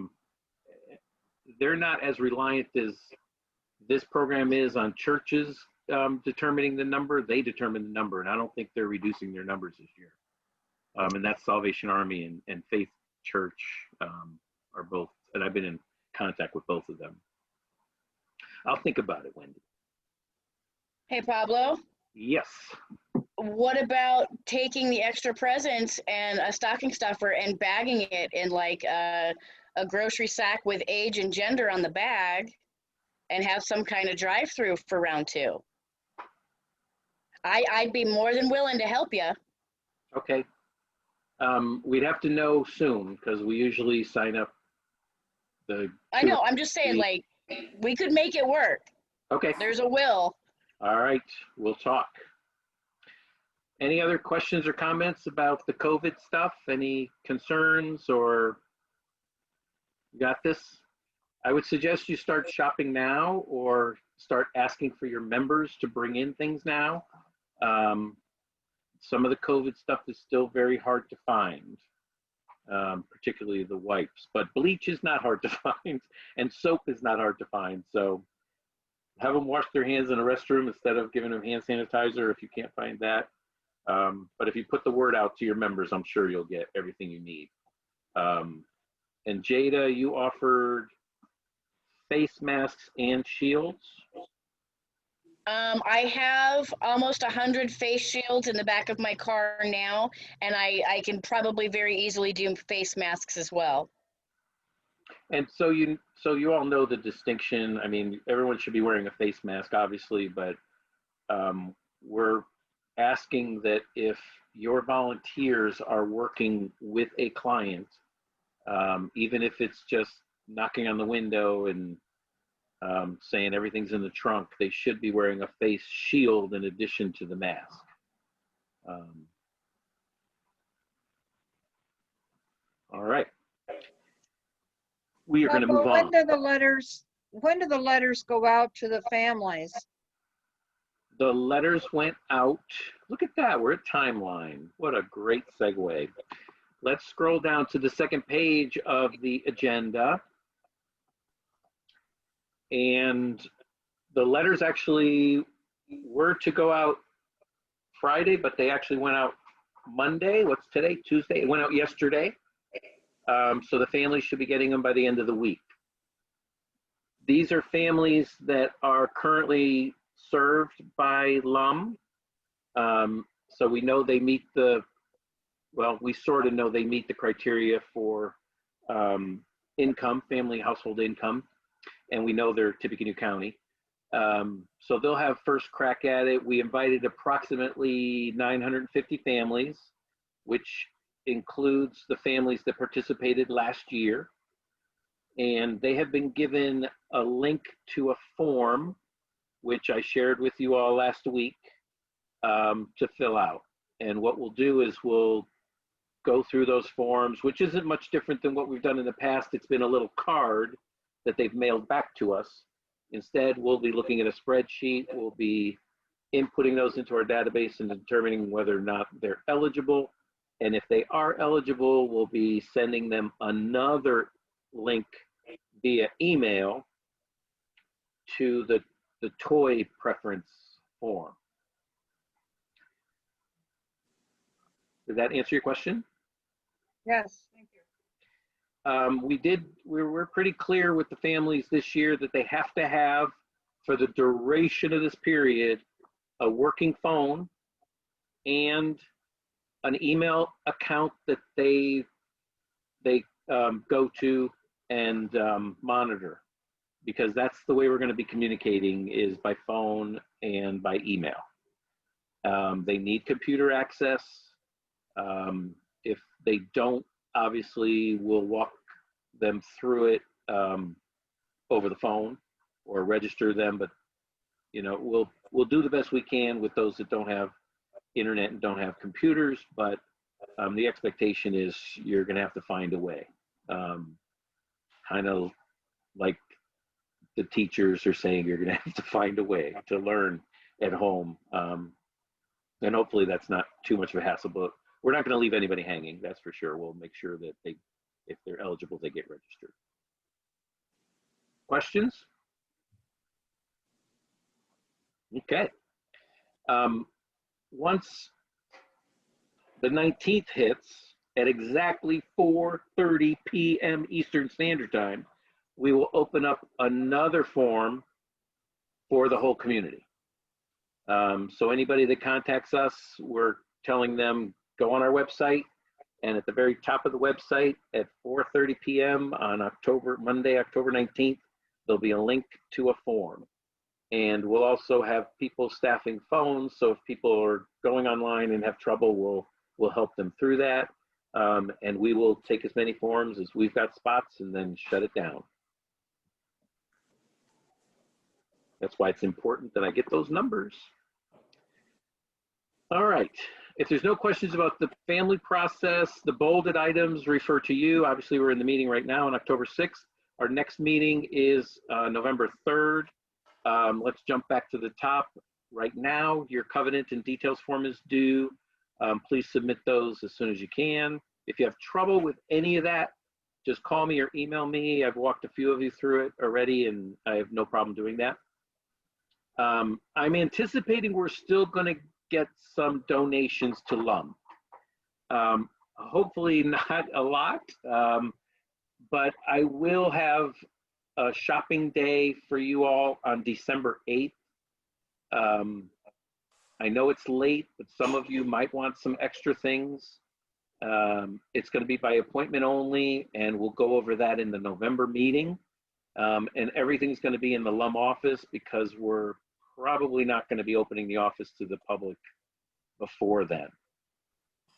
reliant as this program is on churches determining the number. They determine the number, and I don't think they're reducing their numbers this year. And that's Salvation Army and Faith Church are both, and I've been in contact with both of them. I'll think about it, Wendy. Hey, Pablo. Yes. What about taking the extra presents and a stocking stuffer and bagging it in like a grocery sack with age and gender on the bag and have some kind of drive-through for round 2? I'd be more than willing to help you. Okay. We'd have to know soon because we usually sign up the. I know. I'm just saying, like, we could make it work. Okay. There's a will. All right. We'll talk. Any other questions or comments about the COVID stuff? Any concerns or you got this? I would suggest you start shopping now or start asking for your members to bring in things now. Some of the COVID stuff is still very hard to find, particularly the wipes, but bleach is not hard to find and soap is not hard to find. So have them wash their hands in a restroom instead of giving them hand sanitizer if you can't find that. But if you put the word out to your members, I'm sure you'll get everything you need. And Jada, you offered face masks and shields. I have almost 100 face shields in the back of my car now, and I can probably very easily do face masks as well. And so you all know the distinction. I mean, everyone should be wearing a face mask, obviously, but we're asking that if your volunteers are working with a client, even if it's just knocking on the window and saying everything's in the trunk, they should be wearing a face shield in addition to the mask. All right. We are going to move on. When do the letters go out to the families? The letters went out. Look at that. We're at timeline. What a great segue. Let's scroll down to the second page of the agenda. And the letters actually were to go out Friday, but they actually went out Monday. What's today? Tuesday. It went out yesterday. So the families should be getting them by the end of the week. These are families that are currently served by LUM. So we know they meet we sort of know they meet the criteria for income, family household income, and we know they're Tippecanoe County. So they'll have first crack at it. We invited approximately 950 families, which includes the families that participated last year. And they have been given a link to a form, which I shared with you all last week, to fill out. And what we'll do is we'll go through those forms, which isn't much different than what we've done in the past. It's been a little card that they've mailed back to us. Instead, we'll be looking at a spreadsheet. We'll be inputting those into our database and determining whether or not they're eligible. And if they are eligible, we'll be sending them another link via email to the toy preference form. Did that answer your question? Yes, thank you. We're pretty clear with the families this year that they have to have, for the duration of this period, a working phone and an email account that they go to and monitor, because that's the way we're going to be communicating, is by phone and by email. They need computer access. If they don't, obviously we'll walk them through it over the phone or register them, but we'll do the best we can with those that don't have internet and don't have computers, but the expectation is you're going to have to find a way, kind of like the teachers are saying you're going to have to find a way to learn at home, and hopefully that's not too much of a hassle, but we're not going to leave anybody hanging, that's for sure. We'll make sure that if they're eligible, they get registered. Questions? Okay. Once the 19th hits at exactly 4:30 p.m. Eastern Standard Time, we will open up another form for the whole community. So anybody that contacts us, we're telling them, go on our website, and at the very top of the website at 4:30 p.m. on Monday, October 19th, there'll be a link to a form. And we'll also have people staffing phones, so if people are going online and have trouble, we'll help them through that. And we will take as many forms as we've got spots and then shut it down. That's why it's important that I get those numbers. All right, if there's no questions about the family process, the bolded items refer to you. Obviously, we're in the meeting right now on October 6th. Our next meeting is November 3rd. Let's jump back to the top. Right now, your covenant and details form is due. Please submit those as soon as you can. If you have trouble with any of that, just call me or email me. I've walked a few of you through it already, and I have no problem doing that. I'm anticipating we're still going to get some donations to LUM. Hopefully not a lot, but I will have a shopping day for you all on December 8th. I know it's late, but some of you might want some extra things. It's going to be by appointment only, and we'll go over that in the November meeting. And everything's going to be in the LUM office because we're probably not going to be opening the office to the public before then.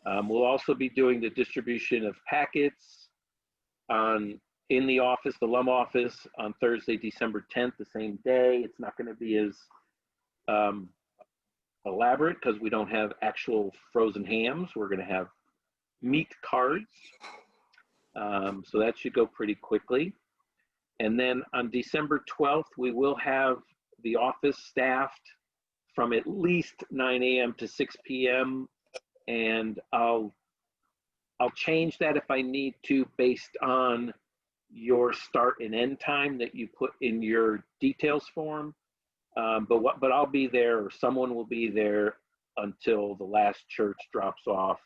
We'll also be doing the distribution of packets in the office, the LUM office, on Thursday, December 10th, the same day. It's not going to be as elaborate because we don't have actual frozen hams. We're going to have meat cards. So that should go pretty quickly. And then on December 12th, we will have the office staffed from at least 9 a.m. to 6 p.m. And I'll change that if I need to based on your start and end time that you put in your details form. But I'll be there, or someone will be there until the last church drops off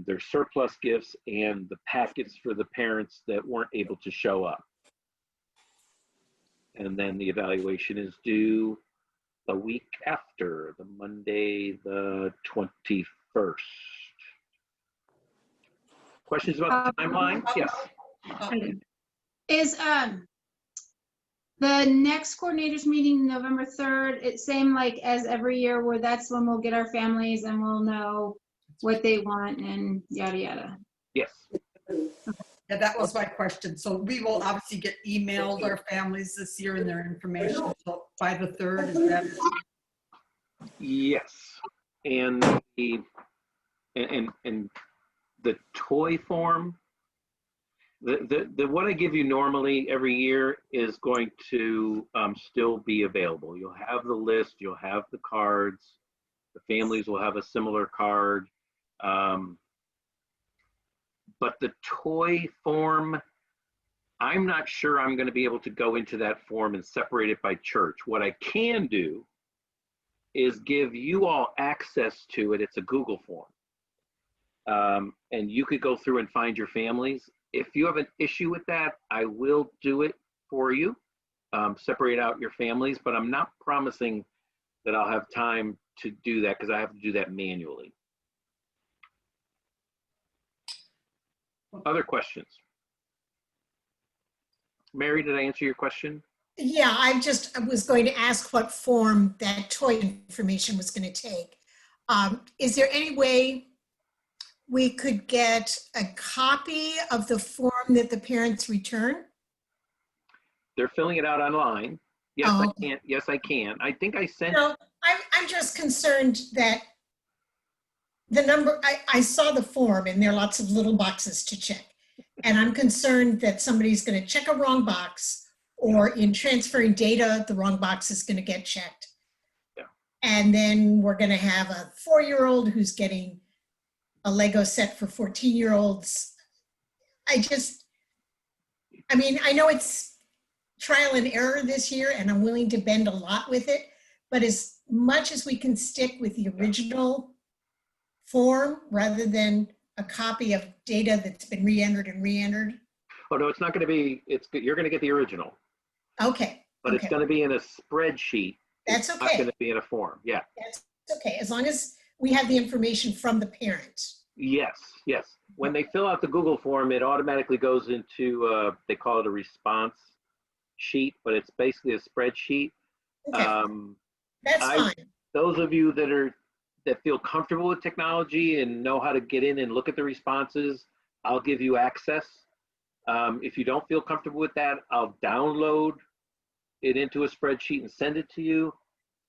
their surplus gifts and the packets for the parents that weren't able to show up. And then the evaluation is due a week after, the Monday, the 21st. Questions about the timeline? Yes. Is the next coordinators meeting November 3rd, it's same like as every year where that's when we'll get our families and we'll know what they want and yada yada? Yes. Yeah, that was my question. So we will obviously get emailed our families this year and their information by the 3rd, is that? Yes. And the toy form, the what I give you normally every year is going to still be available. You'll have the list, you'll have the cards, the families will have a similar card. But the toy form, I'm not sure I'm going to be able to go into that form and separate it by church. What I can do is give you all access to it. It's a Google form. And you could go through and find your families. If you have an issue with that, I will do it for you, separate out your families, but I'm not promising that I'll have time to do that because I have to do that manually. Other questions? Mary, did I answer your question? Yeah, I was going to ask what form that toy information was going to take. Is there any way we could get a copy of the form that the parents return? They're filling it out online. Yes, I can. Yes, I can. I think I sent. No, I'm just concerned that the number, I saw the form and there are lots of little boxes to check. And I'm concerned that somebody's going to check a wrong box, or in transferring data, the wrong box is going to get checked. Yeah. And then we're going to have a 4-year-old who's getting a Lego set for 14-year-olds. I mean, I know it's trial and error this year and I'm willing to bend a lot with it, but as much as we can stick with the original form rather than a copy of data that's been re-entered and re-entered. Oh no, it's not going to be. You're going to get the original. Okay. But it's going to be in a spreadsheet. That's It's okay. not going to be in a form. Yeah. That's okay, as long as we have the information from the parents. Yes. Yes. When they fill out the Google form, it automatically goes into. They call it a response sheet, but it's basically a spreadsheet. Okay. That's fine. Those of you that feel comfortable with technology and know how to get in and look at the responses, I'll give you access. If you don't feel comfortable with that, I'll download it into a spreadsheet and send it to you.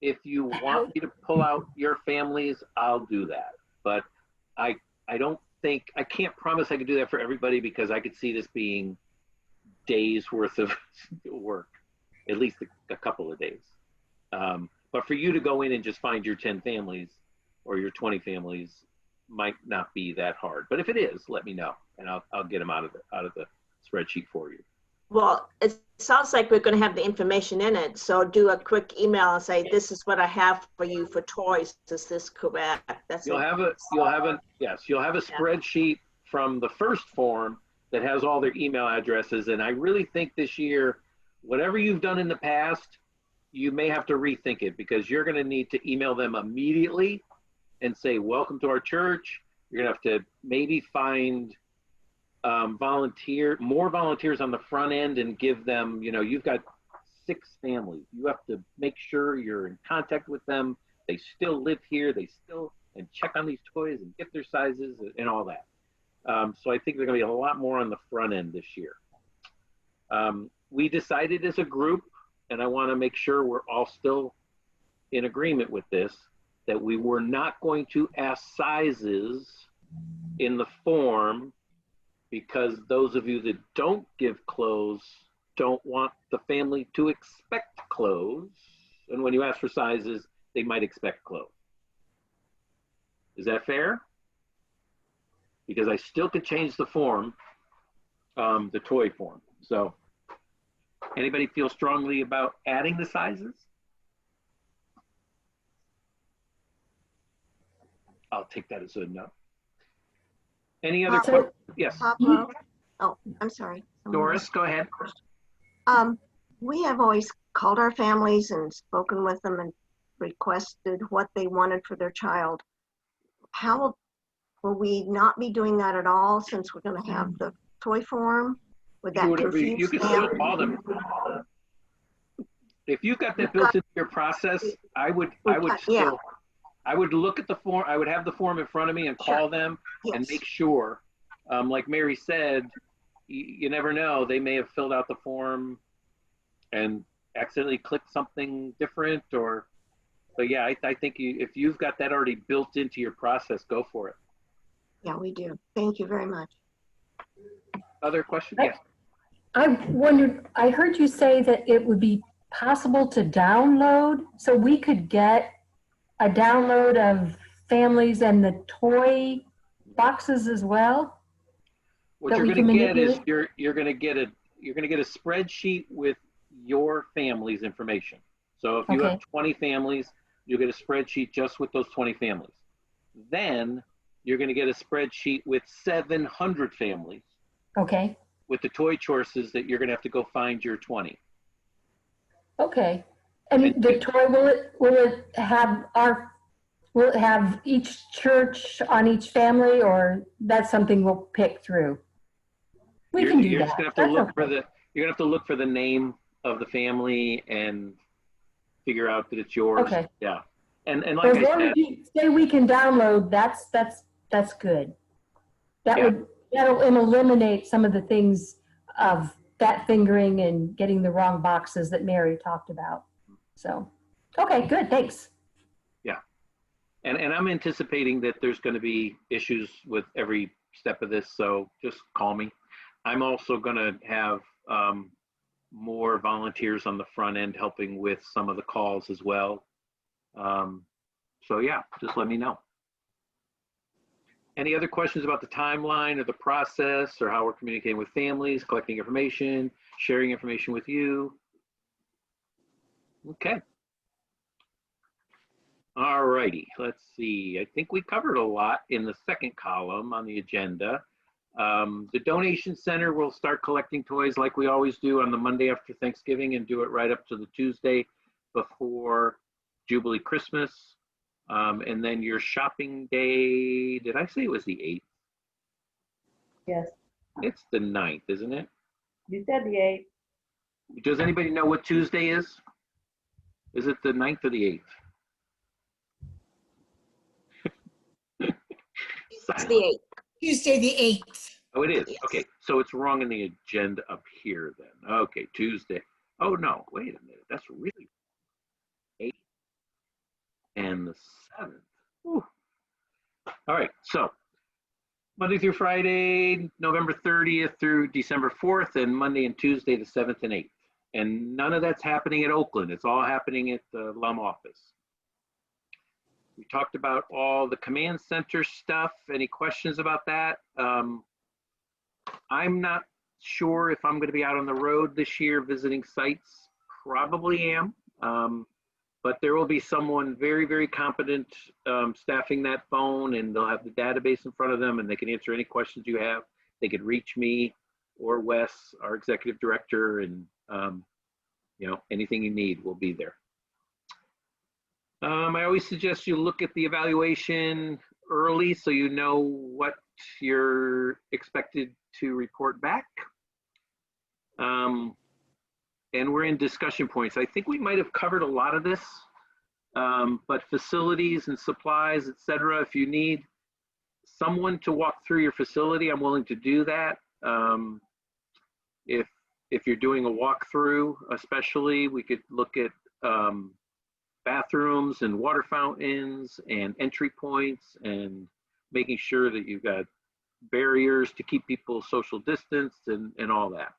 if you want me to pull out your families, I'll do that. But I don't think, I can't promise I could do that for everybody, because I could see this being days worth of work, at least a couple of days. But for you to go in and just find your 10 families or your 20 families might not be that hard. But if it is, let me know, and I'll get them out of the spreadsheet for you. Well, it sounds like we're going to have the information in it. So do a quick email and say, this is what I have for you for toys. Is this correct? That's You'll have a spreadsheet from the first form that has all their email addresses. And I really think this year, whatever you've done in the past, you may have to rethink it, because you're going to need to email them immediately and say, welcome to our church. You're going to have to maybe find more volunteers on the front end and give them, you've got 6 families. You have to make sure you're in contact with them. They still live here. And check on these toys and get their sizes and all that. So I think there's going to be a lot more on the front end this year. We decided as a group, and I want to make sure we're all still in agreement with this, that we were not going to ask sizes in the form, because those of you that don't give clothes don't want the family to expect clothes. And when you ask for sizes, they might expect clothes. Is that fair? Because I still could change the form, the toy form. So anybody feel strongly about adding the sizes? I'll take that as a no. Any other questions? Yes. Pablo? Oh, I'm sorry. Doris, go ahead. We have always called our families and spoken with them and requested what they wanted for their child. How will we not be doing that at all, since we're going to have the toy form? Would that confuse you can them? still call them. If you've got that built into your process, I would look at the form. I would have the form in front of me and call them and make sure. Like Mary said, you never know. They may have filled out the form and accidentally clicked something different, but yeah, I think if you've got that already built into your process, go for it. Yeah, we do. Thank you very much. Other questions? Yes. I wondered, I heard you say that it would be possible to download, so we could get a download of families and the toy boxes as well? What you're going to get is you're going to get a spreadsheet with your family's information. So if you have 20 families, you'll get a spreadsheet just with those 20 families. Then you're going to get a spreadsheet with 700 families. Okay. With the toy choices that you're going to have to go find your 20. Okay. And the toy, will it have each church on each family, or that's something we'll pick through? We can do that. You're just going to have to look for you're going to have to look for the name of the family and figure out that it's yours. Okay. Yeah. And like I said, you say we can download, that's good. That'll eliminate some of the things of fat fingering and getting the wrong boxes that Mary talked about. So, okay, good, thanks. Yeah. And I'm anticipating that there's going to be issues with every step of this, so just call me. I'm also going to have more volunteers on the front end helping with some of the calls as well. So yeah, just let me know. Any other questions about the timeline or the process or how we're communicating with families, collecting information, sharing information with you? Okay. All righty, let's see. I think we covered a lot in the second column on the agenda. The donation center will start collecting toys like we always do on the Monday after Thanksgiving and do it right up to the Tuesday before Jubilee Christmas. And then your shopping day, did I say it was the 8th? Yes. It's the 9th, isn't it? You said the 8th. Does anybody know what Tuesday is? Is it the 9th or the 8th? It's the 8th. Tuesday the 8th. Oh, it is. Yes. Okay, so it's wrong in the agenda up here then. Okay, Tuesday. Oh no, wait a minute. That's really 8. and the 7th. Whew. All right, so Monday through Friday, November 30th through December 4th, and Monday and Tuesday, the 7th and 8th. And none of that's happening at Oakland. It's all happening at the LUM office. We talked about all the command center stuff. Any questions about that? I'm not sure if I'm going to be out on the road this year visiting sites. Probably am. But there will be someone very, very competent staffing that phone, and they'll have the database in front of them, and they can answer any questions you have. They could reach me or Wes, our executive director, and anything you need will be there. I always suggest you look at the evaluation early so you know what you're expected to report back. And we're in discussion points. I think we might have covered a lot of this, but facilities and supplies, etc. If you need someone to walk through your facility, I'm willing to do that. If you're doing a walkthrough, especially, we could look at bathrooms and water fountains and entry points and making sure that you've got barriers to keep people social distanced and all that.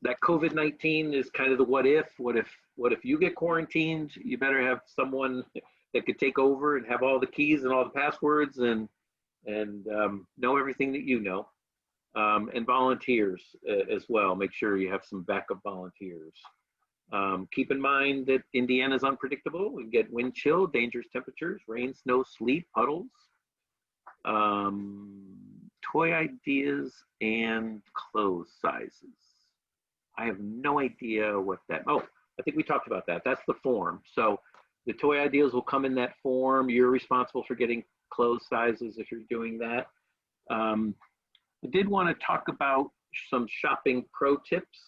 That COVID-19 is kind of the what if you get quarantined, you better have someone that could take over and have all the keys and all the passwords and know everything that you know. And volunteers as well. Make sure you have some backup volunteers. Keep in mind that Indiana is unpredictable. We get wind chill, dangerous temperatures, rain, snow, sleet, puddles. Toy ideas and clothes sizes. I have no idea what that, I think we talked about that. That's the form. So the toy ideas will come in that form. You're responsible for getting clothes sizes if you're doing that. I did want to talk about some shopping pro tips,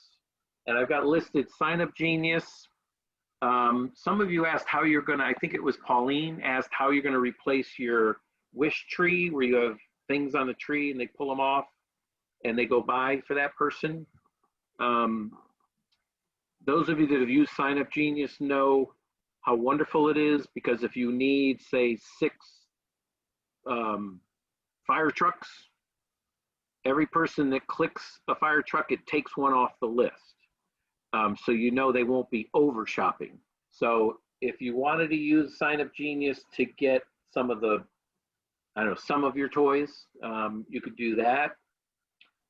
and I've got listed Sign Up Genius. Some of you asked how you're going to, I think it was Pauline, asked how you're going to replace your wish tree where you have things on the tree and they pull them off and they go by for that person. Those of you that have used Sign Up Genius know how wonderful it is, because if you need, say, 6 fire trucks, every person that clicks a fire truck, it takes one off the list. So you know they won't be over shopping. So if you wanted to use Sign Up Genius to get some of the, some of your toys, you could do that.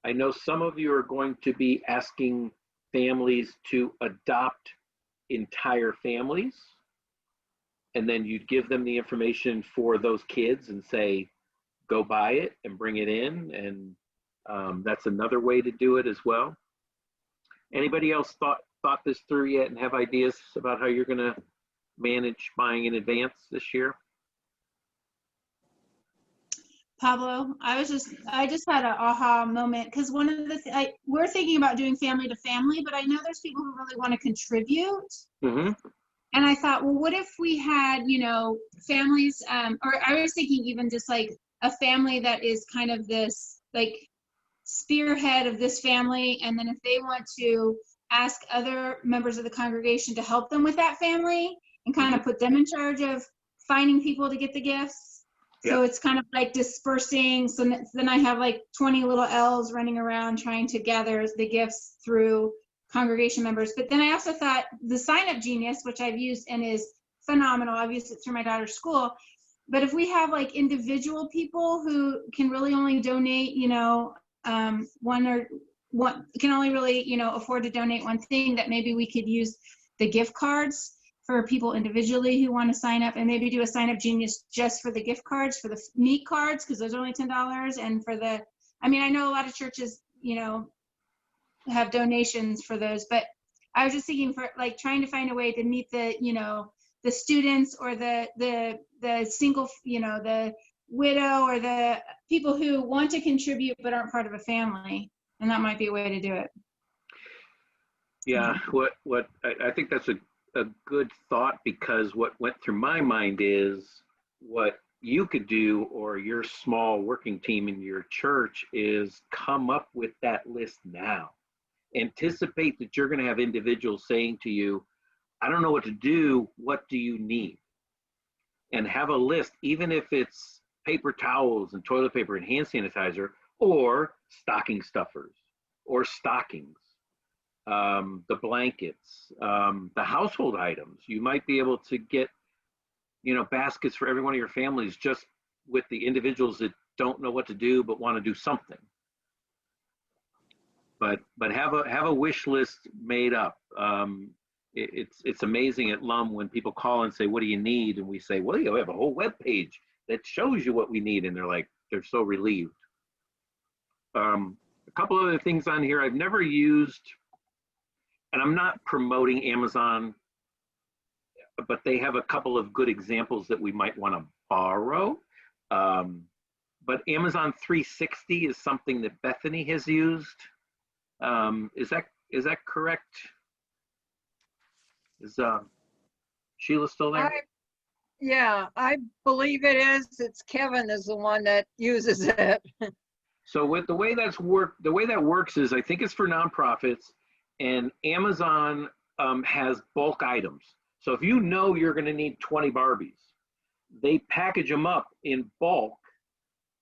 I know some of you are going to be asking families to adopt entire families, and then you'd give them the information for those kids and say, go buy it and bring it in, and that's another way to do it as well. Anybody else thought this through yet and have ideas about how you're going to manage buying in advance this year? Pablo, I just had an aha moment, because one of the we're thinking about doing family to family, but I know there's people who really want to contribute. Mm-hmm. And I thought, well, what if we had, families, or I was thinking even just like a family that is kind of this like spearhead of this family, and then if they want to ask other members of the congregation to help them with that family and kind of put them in charge of finding people to get the gifts. So it's kind of like dispersing. So then I have like 20 little L's running around trying to gather the gifts through congregation members. But then I also thought the Sign Up Genius, which I've used and is phenomenal. I've used it through my daughter's school. But if we have like individual people who can really only donate, one can only really, afford to donate one thing, that maybe we could use the gift cards for people individually who want to sign up, and maybe do a Sign Up Genius just for the gift cards, for the meat cards, because those are only $10. And for the, I know a lot of churches, have donations for those, but I was just thinking for like trying to find a way to meet the, the students or the single, the widow or the people who want to contribute but aren't part of a family. And that might be a way to do it. Yeah, I think that's a good thought, because what went through my mind is what you could do, or your small working team in your church, is come up with that list now. Anticipate that you're going to have individuals saying to you, I don't know what to do. What do you need? And have a list, even if it's paper towels and toilet paper and hand sanitizer, or stocking stuffers, or stockings, the blankets, the household items. You might be able to get, baskets for every one of your families, just with the individuals that don't know what to do but want to do something. But have a wish list made up. It's amazing at LUM when people call and say, "What do you need?" And we say, "Well, you have a whole web page that shows you what we need," and they're so relieved. A couple other things on here I've never used, and I'm not promoting Amazon, but they have a couple of good examples that we might want to borrow. But Amazon 360 is something that Bethany has used. Is that correct? Is Sheila still there? Yeah, I believe it is. It's Kevin is the one that uses it. So with the way that works is, I think it's for nonprofits, and Amazon has bulk items. So if you know you're going to need 20 Barbies, they package them up in bulk,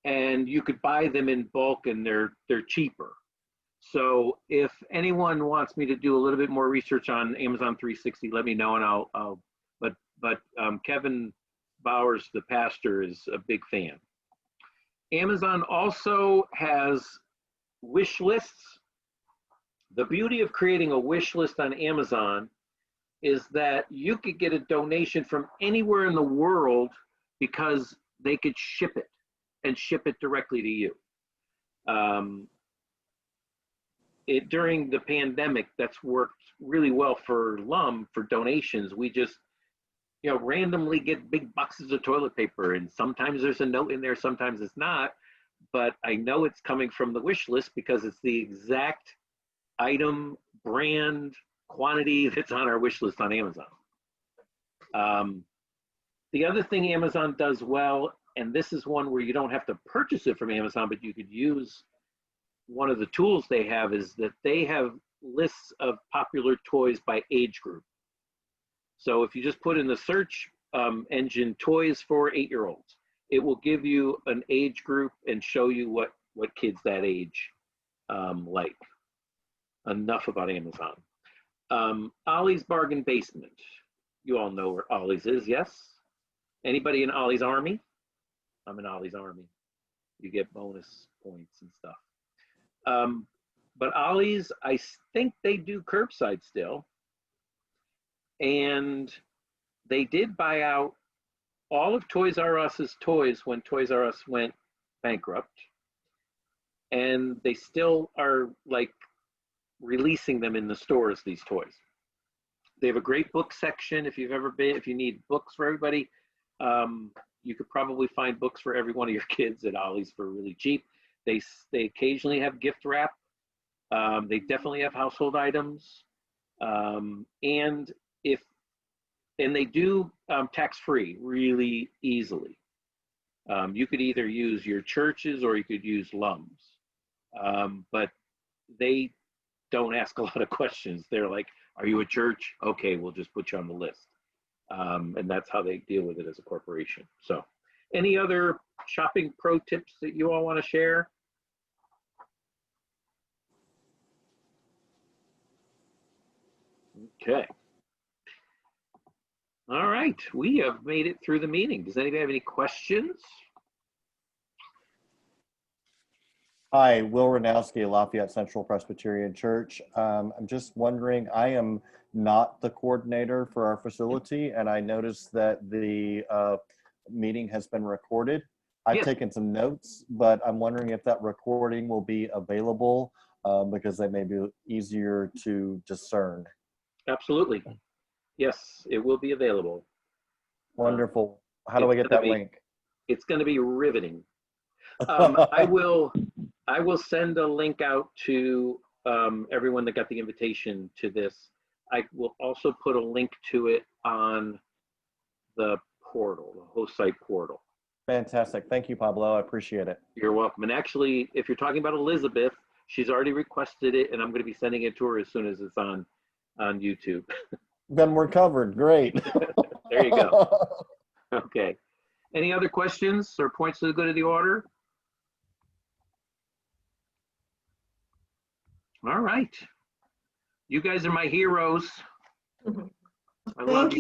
and you could buy them in bulk, and they're cheaper. So if anyone wants me to do a little bit more research on Amazon 360, let me know, and I'll. But Kevin Bowers, the pastor, is a big fan. Amazon also has wish lists. The beauty of creating a wish list on Amazon is that you could get a donation from anywhere in the world because they could ship it and ship it directly to you. During the pandemic, that's worked really well for LUM for donations. We just, randomly get big boxes of toilet paper, and sometimes there's a note in there, sometimes it's not, but I know it's coming from the wish list because it's the exact item, brand, quantity that's on our wish list on Amazon. The other thing Amazon does well, and this is one where you don't have to purchase it from Amazon, but you could use one of the tools they have, is that they have lists of popular toys by age group. So if you just put in the search engine toys for 8-year-olds, it will give you an age group and show you what kids that age like. Enough about Amazon. Ollie's Bargain Basement. You all know where Ollie's is, yes? Anybody in Ollie's Army? I'm in Ollie's Army. You get bonus points and stuff. But Ollie's, I think they do curbside still. And they did buy out all of Toys R Us's toys when Toys R Us went bankrupt. And they still are releasing them in the stores, these toys. They have a great book section. If you need books for everybody, you could probably find books for every one of your kids at Ollie's for really cheap. They occasionally have gift wrap. They definitely have household items. And they do tax-free really easily. You could either use your churches or you could use LUMs. But they don't ask a lot of questions. They're like, are you a church? Okay, we'll just put you on the list. And that's how they deal with it as a corporation. So any other shopping pro tips that you all want to share? Okay. All right, we have made it through the meeting. Does anybody have any questions? Hi, Will Ranowski, Lafayette Central Presbyterian Church. I'm just wondering, I am not the coordinator for our facility, and I noticed that the meeting has been recorded. I've taken some notes, but I'm wondering if that recording will be available because they may be easier to discern. Absolutely. Yes, it will be available. Wonderful. How do I get that link? It's going to be riveting. I will send a link out to everyone that got the invitation to this. I will also put a link to it on the portal, the host site portal. Fantastic. Thank you, Pablo. I appreciate it. You're welcome. And actually, if you're talking about Elizabeth, she's already requested it, and I'm going to be sending it to her as soon as it's on YouTube. Then we're covered. Great. There you go. Okay. Any other questions or points to the good of the order? All right. You guys are my heroes. I love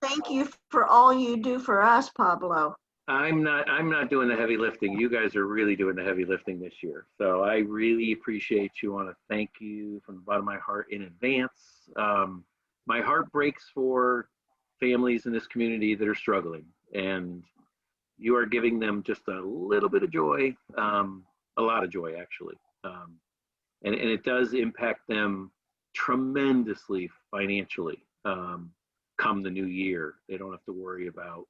Thank you for all you do for us, Pablo. I'm not doing the heavy lifting. You guys are really doing the heavy lifting this year. So I really appreciate you. I want to thank you from the bottom of my heart in advance. My heart breaks for families in this community that are struggling, and you are giving them just a little bit of joy, a lot of joy actually. And it does impact them tremendously financially come the new year. They don't have to worry about,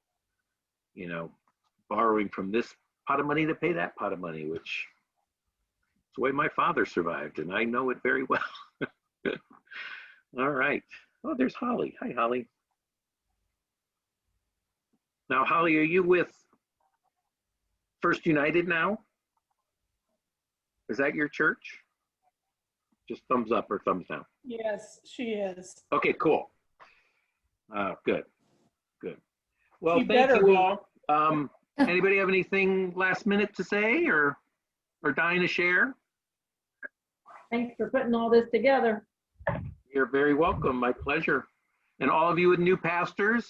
you know, borrowing from this pot of money to pay that pot of money, which is the way my father survived, and I know it very well. All right. Oh, there's Holly. Hi, Holly. Now, Holly, are you with First United now? Is that your church? Just thumbs up or thumbs down. Yes, she is. Okay, cool. Good. Well, She thank better you be. all. Anybody have anything last minute to say or dying to share? Thanks for putting all this together. You're very welcome. My pleasure. And all of you with new pastors,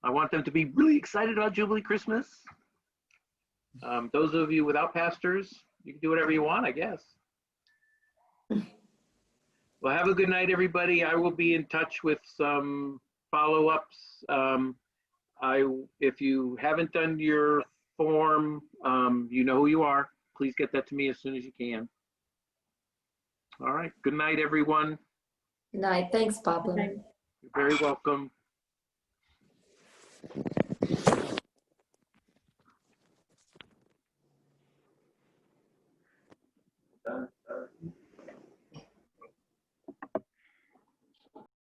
I want them to be really excited about Jubilee Christmas. Those of you without pastors, you can do whatever you want, I guess. Well, have a good night, everybody. I will be in touch with some follow-ups. If you haven't done your form, you know who you are. Please get that to me as soon as you can. All right. Good night, everyone. Good night. Thanks, Pablo. You're very welcome. Done.